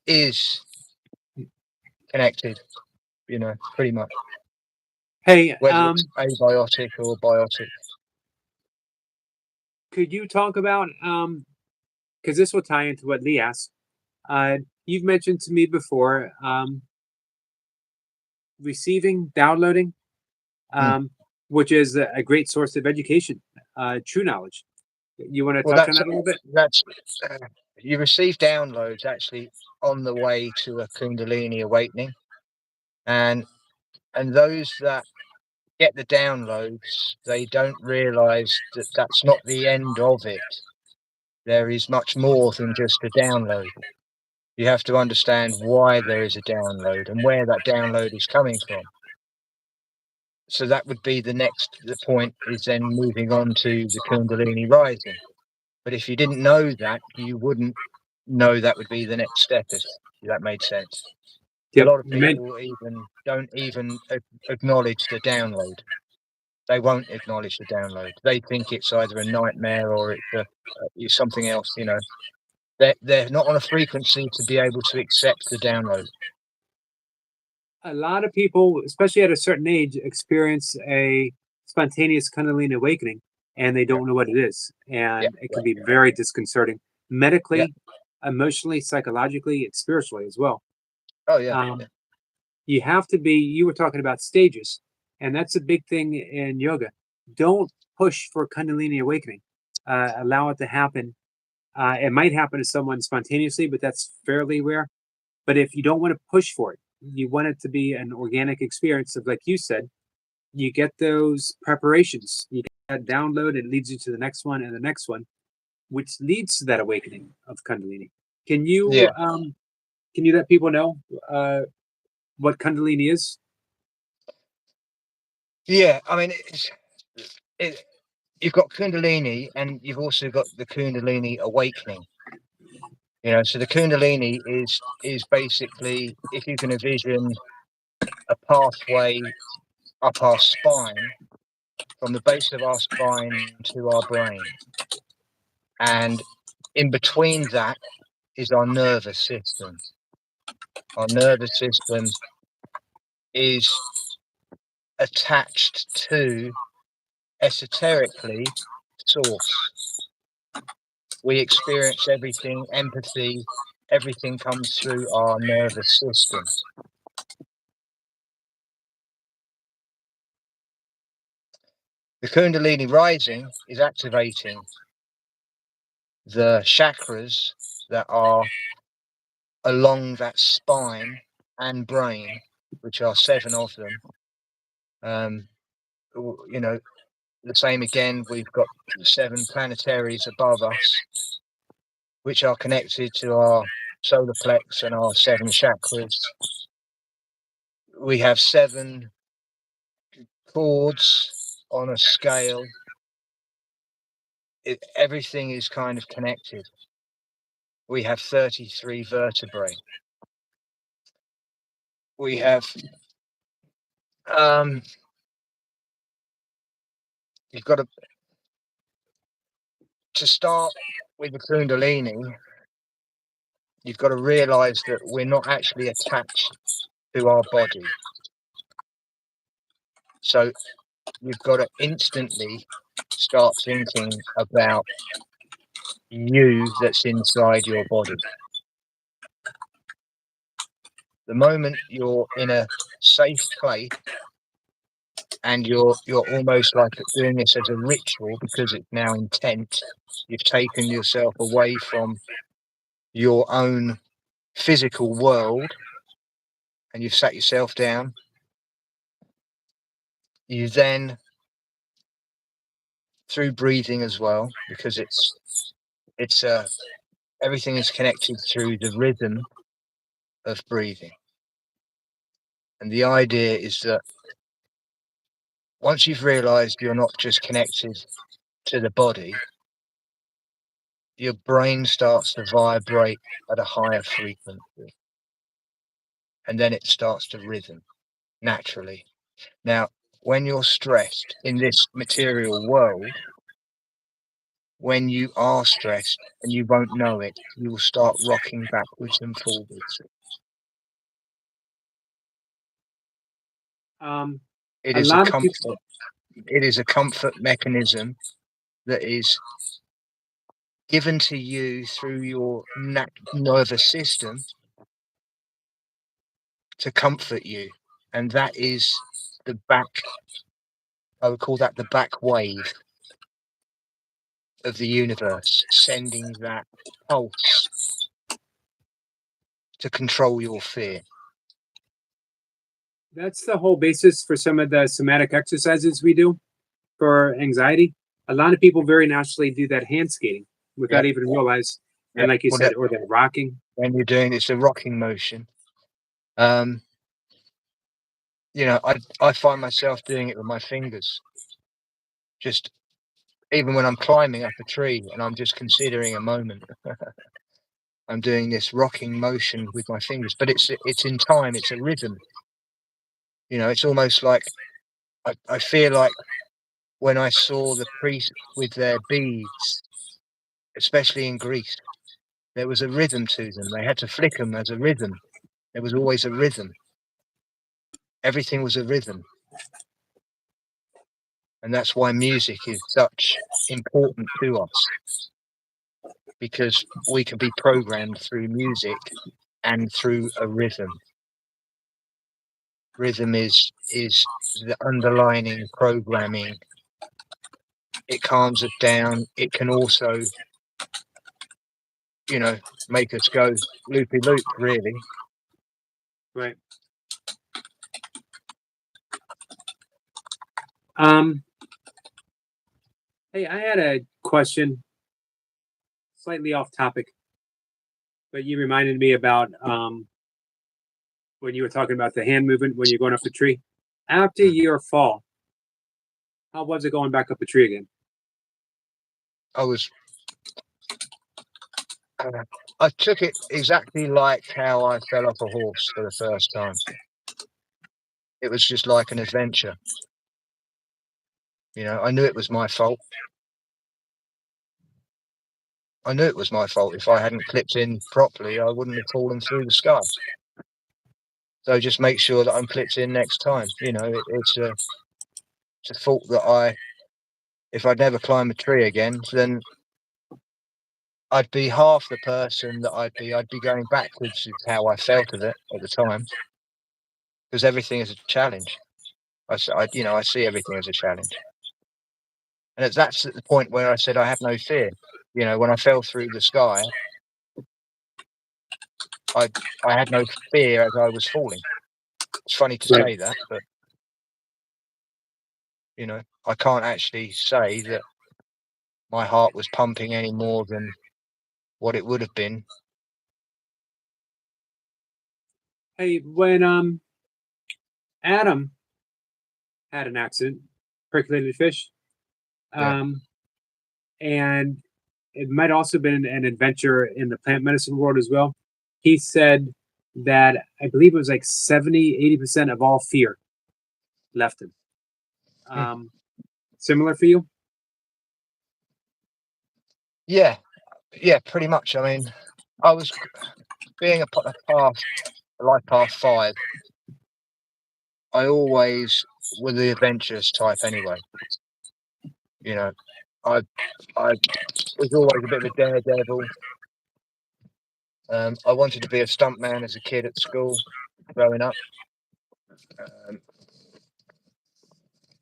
is connected. Pretty much. Hey, Whether it's abiotic or biotic. could you talk about because this will tie into what Lee asked. You've mentioned to me before receiving, downloading, which is a great source of education, true knowledge. You want to touch on that a little bit? That's you receive downloads actually on the way to a Kundalini awakening, and those that get the downloads, they don't realize that that's not the end of it. There is much more than just a download. You have to understand why there is a download and where that download is coming from. So that would be the point is then moving on to the Kundalini rising. But if you didn't know that, you wouldn't know that would be the next step, if that made sense. Yep. A lot of people don't even acknowledge the download. They won't acknowledge the download. They think it's either a nightmare or it's something else. They're not on a frequency to be able to accept the download. A lot of people, especially at a certain age, experience a spontaneous Kundalini awakening, and they don't know what it is, and it can be very disconcerting, medically, emotionally, psychologically, and spiritually as well. Oh yeah. You have to be. You were talking about stages, and that's a big thing in yoga. Don't push for Kundalini awakening. Allow it to happen. It might happen to someone spontaneously, but that's fairly rare. But if you don't want to push for it, you want it to be an organic experience of, like you said, you get those preparations, you get that download, it leads you to the next one and the next one, which leads to that awakening of Kundalini. Can you let people know what Kundalini is? Yeah, I mean, you've got Kundalini and you've also got the Kundalini awakening. So the Kundalini is basically, if you can envision a pathway up our spine, from the base of our spine to our brain. And in between that is our nervous system. Our nervous system is attached to, esoterically, source. We experience everything, empathy, everything comes through our nervous system. The Kundalini rising is activating the chakras that are along that spine and brain, which are 7 of them. The same again, we've got 7 planetaries above us, which are connected to our solar plex and our 7 chakras. We have 7 chords on a scale. Everything is kind of connected. We have 33 vertebrae. We have you've got to start with the Kundalini. You've got to realize that we're not actually attached to our body. So you've got to instantly start thinking about you that's inside your body. The moment you're in a safe place and you're almost like doing this as a ritual because it's now intent, you've taken yourself away from your own physical world and you've sat yourself down. You then, through breathing as well, because everything is connected through the rhythm of breathing. And the idea is that once you've realized you're not just connected to the body, your brain starts to vibrate at a higher frequency. And then it starts to rhythm naturally. Now, when you're stressed in this material world, when you are stressed and you won't know it, you will start rocking backwards and forwards. It A is a lot of comfort. people, It is a comfort mechanism that is given to you through your nervous system to comfort you, and that is the back. I would call that the back wave of the universe, sending that pulse to control your fear. that's the whole basis for some of the somatic exercises we do for anxiety. A lot of people very naturally do that hand skating without even realize. Yep. And like you Well, said, or they're rocking. when you're doing it's a rocking motion. You know, I find myself doing it with my fingers. Just even when I'm climbing up a tree and I'm just considering a moment, I'm doing this rocking motion with my fingers. But it's in time. It's a rhythm. You know, it's almost like I feel like when I saw the priests with their beads, especially in Greece, there was a rhythm to them. They had to flick them as a rhythm. There was always a rhythm. Everything was a rhythm. And that's why music is such important to us, because we can be programmed through music and through a rhythm. Rhythm is the underlining programming. It calms us down. It can also, you know, make us go loopy loop, really. Right. Hey, I had a question, slightly off topic, but you reminded me about when you were talking about the hand movement when you're going up a tree. After your fall, how was it going back up a tree again? I took it exactly like how I fell off a horse for the first time. It was just like an adventure. You know, I knew it was my fault. I knew it was my fault. If I hadn't clipped in properly, I wouldn't have fallen through the sky. So just make sure that I'm clipped in next time. You know, it's a fault that if I'd never climb a tree again, then I'd be half the person that I'd be going backwards is how I felt of it at the time, because everything is a challenge. I see everything as a challenge. And that's at the point where I said I have no fear. You know, when I fell through the sky, I had no fear as I was falling. It's funny to say that, but you know, I can't actually say that my heart was pumping any more than what it would have been. Hey, when Adam had an accident, percolated fish, and it might also been an adventure in the plant medicine world as well. He said that I believe it was like 70-80% of all fear left him. Similar for you? Yeah, pretty much. I mean, I was being a life path 5. I always were the adventurous type anyway. You know, I was always a bit of a daredevil. I wanted to be a stuntman as a kid at school, growing up.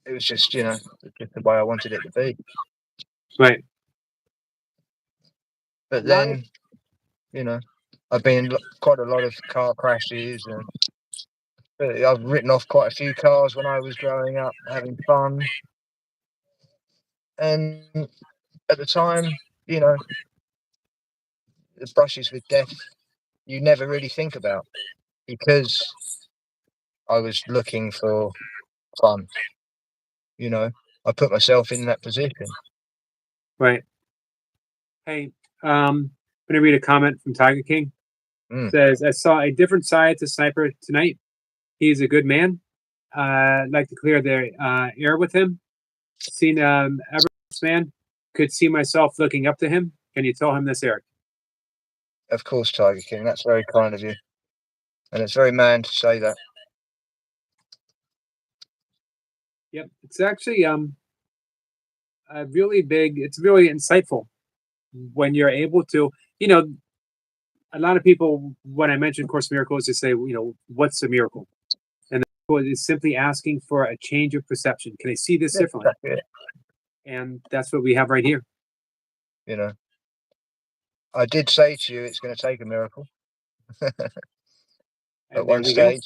It was just, just the way I wanted it to be. Right. But A lot then, I've been in quite a lot of car crashes, and I've written off quite a few cars when I was growing up, having fun. And at the time, the brushes with death, you never really think about, because I was looking for fun. I put myself in that position. Right. Hey, I'm gonna read a comment from Tiger King. Says, I saw a different side to Sniper tonight. He's a good man. I'd like to clear the air with him. Seen Everest man. Could see myself looking up to him. Can you tell him this, Eric? Of course, Tiger King. That's very kind of you, and it's very man to say that. Yep, it's actually a really big. It's really insightful when you're able to. A lot of people, when I mention Course in Miracles, they say, what's a miracle? And the miracle is simply asking for a change of perception. Can I see this differently? That's it. And that's what we have right here. I did say to you it's going to take a miracle And at one stage,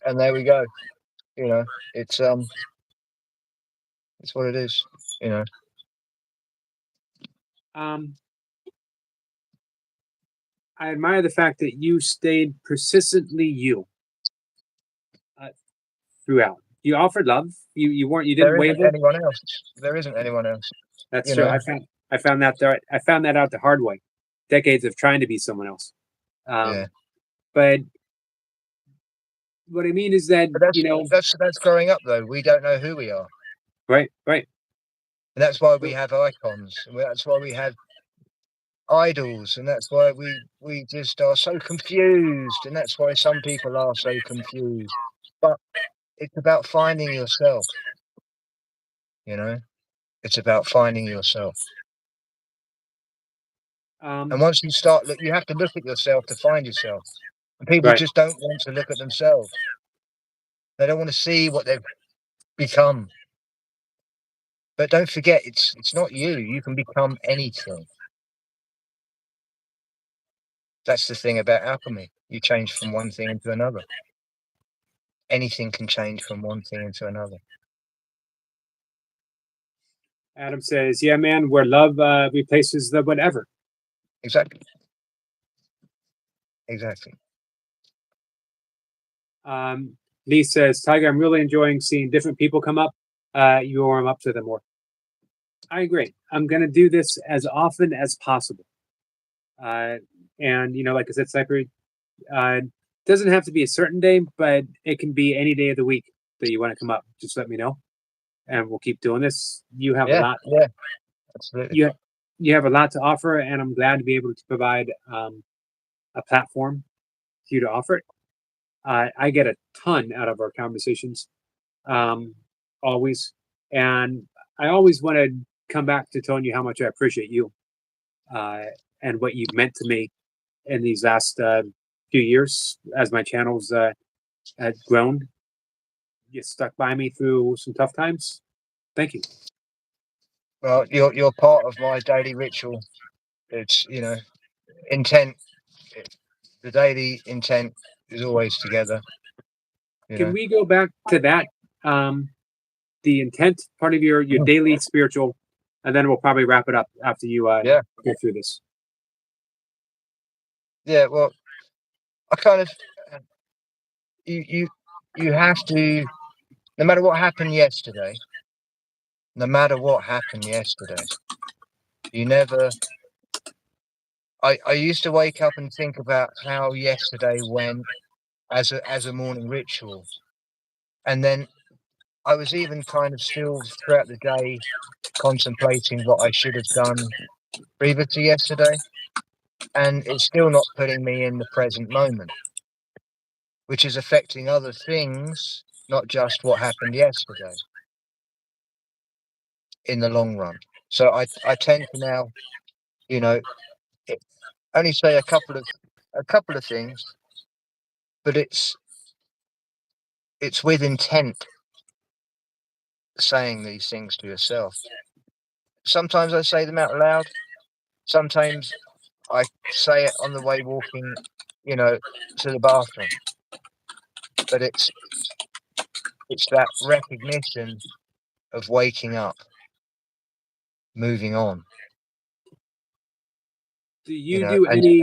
and there we go. It's what it is. I admire the fact that you stayed persistently you throughout. You offered love. You weren't. You didn't There isn't waver. anyone else. There isn't anyone else. That's true. I found that there. I found that out the hard way. Decades of trying to be someone else. Yeah. But what I mean is that that's growing up, though. We don't know who we are. Right. And that's why we have icons. That's why we have idols, and that's why we just are so confused, and that's why some people are so confused. But it's about finding yourself. It's about finding yourself. And once you start, you have to look at yourself to find yourself. And people just don't want to look at themselves. They don't want to see what they've become. But don't forget, it's not you. You can become anything. That's the thing about alchemy. You change from one thing into another. Anything can change from one thing into another. Adam says, yeah, man, where love replaces the whatever. Exactly. Lee says, Tiger, I'm really enjoying seeing different people come up. You warm up to them more. I agree. I'm going to do this as often as possible. And, like I said, Sniper, doesn't have to be a certain day, but it can be any day of the week that you want to come up. Just let me know, and we'll keep doing this. You have a lot. Yeah, absolutely. You have a lot to offer, and I'm glad to be able to provide a platform for you to offer it. I get a ton out of our conversations, always, and I always want to come back to telling you how much I appreciate you and what you've meant to me in these last few years as my channels had grown. You stuck by me through some tough times. Thank you. Well, you're part of my daily ritual. It's intent. The daily intent is always together. Can we go back to that? The intent part of your daily spiritual, and then we'll probably wrap it up after you go through this. Yeah, well, I kind of you have to, no matter what happened yesterday, you never. I used to wake up and think about how yesterday went as a morning ritual, and then I was even kind of still throughout the day contemplating what I should have done previous to yesterday, and it's still not putting me in the present moment, which is affecting other things, not just what happened yesterday, in the long run. So I tend to now, you know, only say a couple of things, but it's with intent saying these things to yourself. Sometimes I say them out loud. Sometimes I say it on the way walking, to the bathroom. But it's that recognition of waking up, moving on. Do you do any?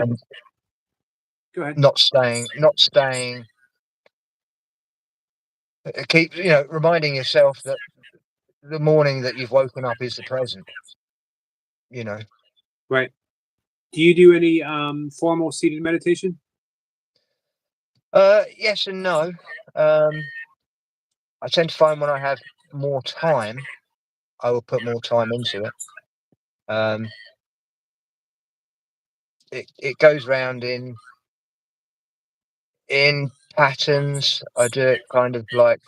Go ahead. Not staying. Keep reminding yourself that the morning that you've woken up is the present. Right. Do you do any formal seated meditation? Yes and no. I tend to find when I have more time, I will put more time into it. It goes round in patterns. I do it kind of like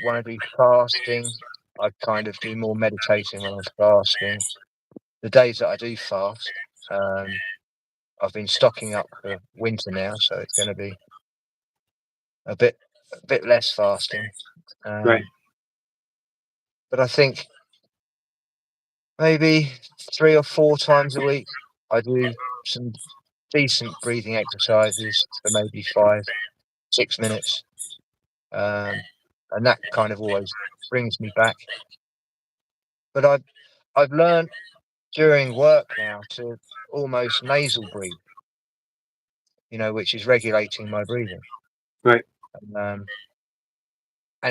when I do fasting, I kind of do more meditating when I'm fasting. The days that I do fast, I've been stocking up for winter now, so it's going to be a bit less fasting. Right. But I think maybe 3 or 4 times a week I do some decent breathing exercises for maybe 5-6 minutes, and that kind of always brings me back. But I've learned during work now to almost nasal breathe, which is regulating my breathing. Right. And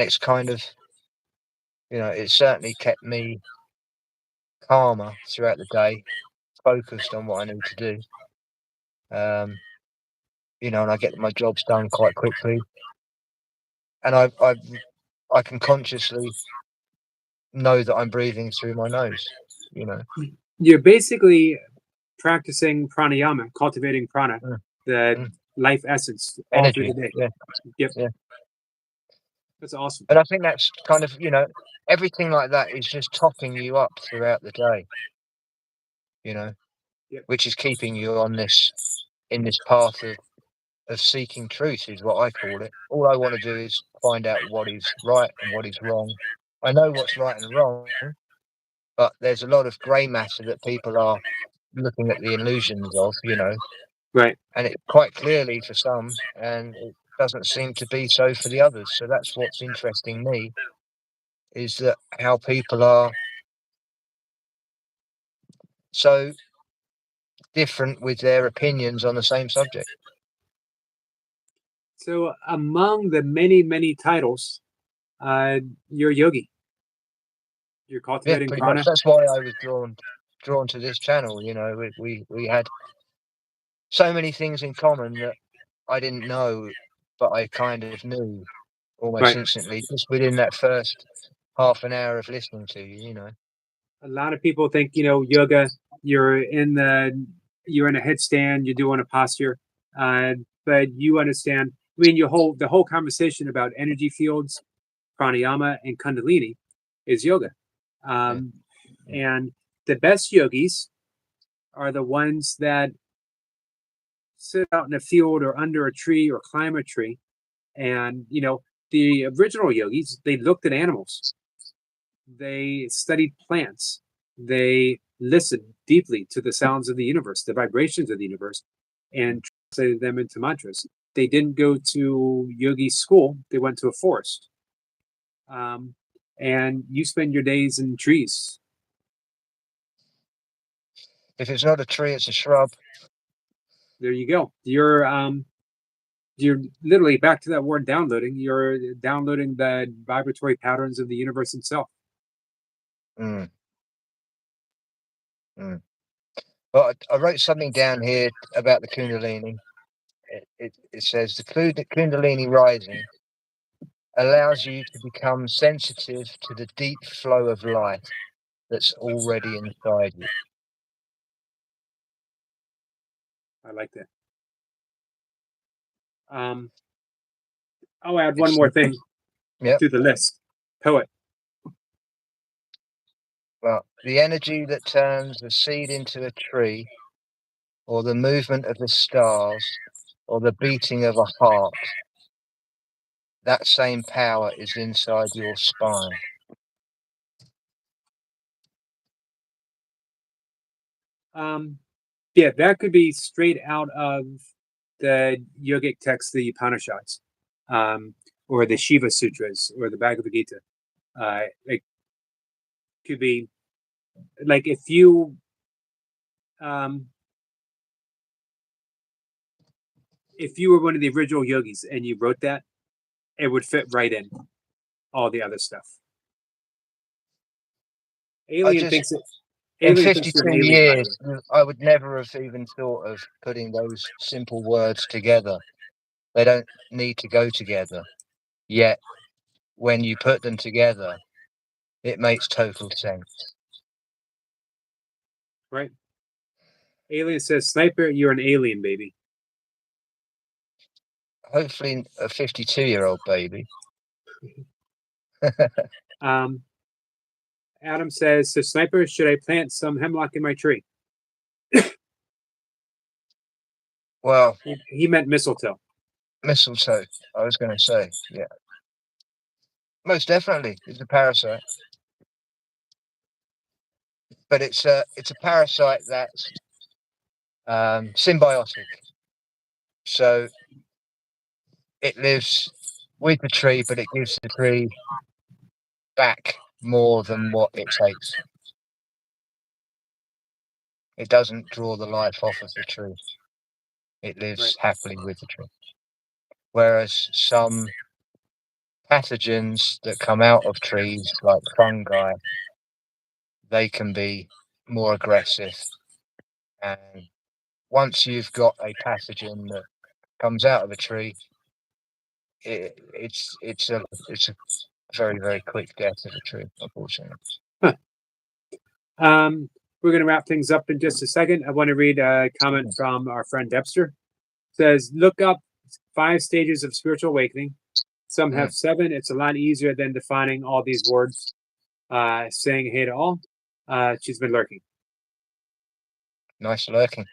it's kind of, it's certainly kept me calmer throughout the day, focused on what I need to do. And I get my jobs done quite quickly. And I can consciously know that I'm breathing through my nose. You're basically practicing pranayama, cultivating prana, the life essence, all through Energy. the day. Yeah. Yep. Yeah. That's awesome. And I think that's kind of, everything like that is just topping you up throughout the day, Yep. which is keeping you on in this path of seeking truth, is what I call it. All I want to do is find out what is right and what is wrong. I know what's right and wrong, but there's a lot of grey matter that people are looking at the illusions of, Right. and it quite clearly for some, and it doesn't seem to be so for the others. So that's what's interesting me, is that how people are so different with their opinions on the same subject. So among the many, many titles, you're a yogi. You're Yeah, cultivating pretty prana. much. That's why I was drawn to this channel. We had so many things in common that I didn't know, but I kind of knew almost Right. instantly, just within that first half an hour of listening to you. A lot of people think, yoga, you're in a headstand, you're doing a posture, but you understand. I mean, the whole conversation about energy fields, pranayama, and kundalini is yoga. And the best yogis are the ones that sit out in a field or under a tree or climb a tree. And, the original yogis, they looked at animals, they studied plants, they listened deeply to the sounds of the universe, the vibrations of the universe, and translated them into mantras. They didn't go to yogi school, they went to a forest. And you spend your days in trees. If it's not a tree, it's a shrub. There you go. You're literally back to that word downloading. You're downloading the vibratory patterns of the universe itself. Mm. Mm. Well, I wrote something down here about the Kundalini. It says the Kundalini rising allows you to become sensitive to the deep flow of life that's already inside you. I like that. I'll add one more thing Yep. to the list. Poet. Well, the energy that turns the seed into a tree, or the movement of the stars, or the beating of a heart, that same power is inside your spine. Yeah, that could be straight out of the yogic texts, the Upanishads, or the Shiva Sutras, or the Bhagavad Gita. It could be like um, if you were one of the original yogis and you wrote that, it would fit right in all the other stuff. Alien thinks it. In Alien thinks you're 52 an alien, by the years, I would never have even thought of putting those simple words together. They don't need to go together. Yet, when you put them together, it makes total sense. Right? Alien says, "Sniper, you're an alien, baby." Hopefully, a 52-year-old baby. Adam says, "So, Sniper, should I plant some hemlock in my tree?" Well, He meant mistletoe. mistletoe, I was going to say, yeah. Most definitely, it's a parasite. But it's a parasite that's symbiotic. So it lives with the tree, but it gives the tree back more than what it takes. It doesn't draw the life off of the tree. It lives happily with the tree. Whereas some pathogens that come out of trees, like fungi, they can be more aggressive. And once you've got a pathogen that comes out of a tree, it's a very, very quick death of a tree, unfortunately. Huh. We're going to wrap things up in just a second. I want to read a comment from our friend Debster. It says, "Look up 5 stages of spiritual awakening. Some have 7. It's a lot easier than defining all these words, saying hey to all." She's been lurking. Nice lurking.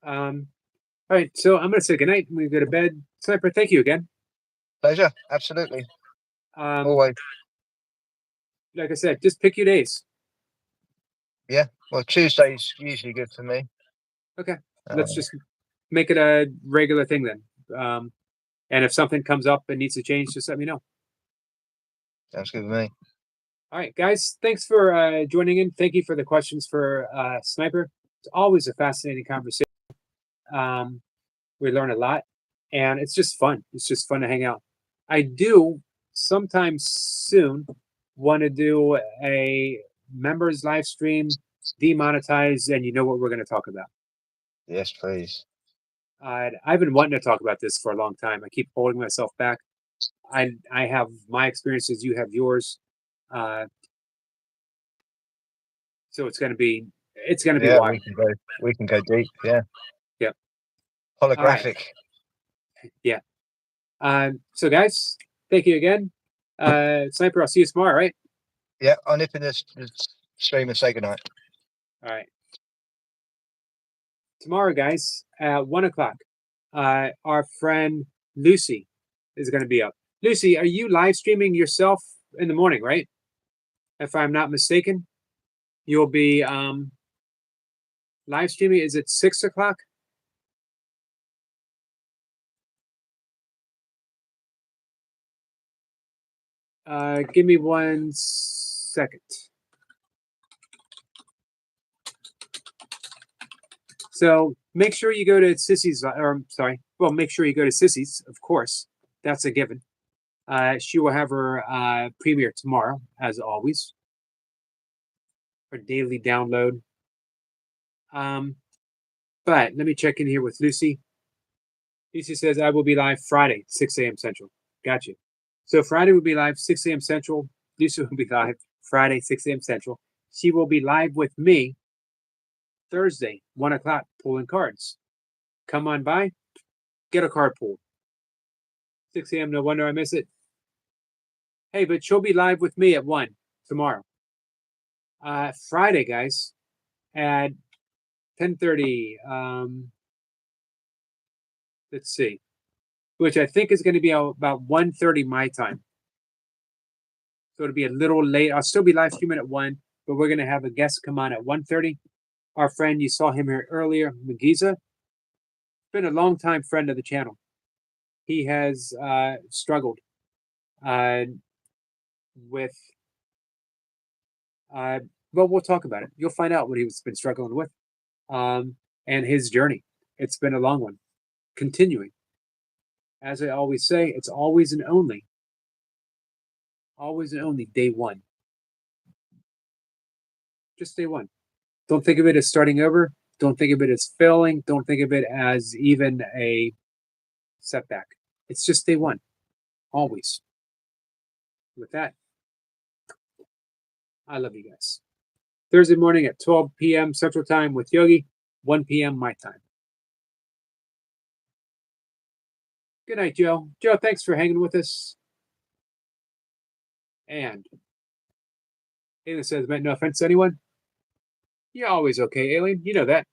All right, so I'm going to say goodnight. We go to bed. Sniper, thank you again. Pleasure, absolutely. Always. Like I said, just pick your days. Yeah, well, Tuesday's usually good for me. Okay, let's just make it a regular thing then. And if something comes up and needs to change, just let me know. Sounds good with me. All right, guys, thanks for joining in. Thank you for the questions for Sniper. It's always a fascinating conversation. We learn a lot, and it's just fun. It's just fun to hang out. I do sometime soon want to do a members live stream, demonetized, and you know what we're going to talk about. Yes, please. I've been wanting to talk about this for a long time. I keep holding myself back. I have my experiences. You have yours. So it's going to be wild. We can go deep. Yeah. Yep. Holographic. Yeah. So guys, thank you again. Sniper, I'll see you tomorrow, right? Yeah, I'll nip in this stream and say goodnight. All right. Tomorrow, guys, at 1:00, our friend Lucy is going to be up. Lucy, are you live streaming yourself in the morning, right? If I'm not mistaken, you'll be live streaming. Is it 6:00? Give me 1 second. So make sure you go to Sissy's, make sure you go to Sissy's, of course. That's a given. She will have her premiere tomorrow, as always. Her daily download. But let me check in here with Lucy. Lucy says, I will be live Friday, 6 a.m. Central. Gotcha. So Friday will be live 6 a.m. Central. Lucy will be live Friday, 6 a.m. Central. She will be live with me Thursday, 1:00, pulling cards. Come on by, get a card pulled. 6 a.m. No wonder I miss it. Hey, but she'll be live with me at 1. tomorrow. Friday, guys, at 10:30. Let's see, which I think is going to be about 1:30 my time. So it'll be a little late. I'll still be live streaming at 1, but we're going to have a guest come on at 1:30. Our friend, you saw him here earlier, Magiza, been a long time friend of the channel. He has struggled with, well, we'll talk about it. You'll find out what he's been struggling with, and his journey. It's been a long one, continuing. As I always say, it's always and only day one. Just day one. Don't think of it as starting over. Don't think of it as failing. Don't think of it as even a setback. It's just day one. Always. With that, I love you guys. Thursday morning at 12 p.m. Central Time with Yogi, 1 p.m. my time. Good night, Joe. Joe, thanks for hanging with us. And Alien says, meant no offense to anyone. You're always okay, Alien. You know that.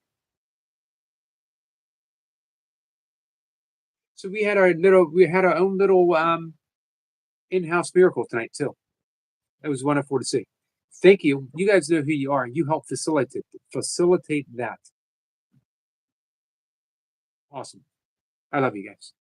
So we had our own little in-house miracle tonight too. It was wonderful to see. Thank you. You guys know who you are. You help facilitate that. Awesome. I love you guys.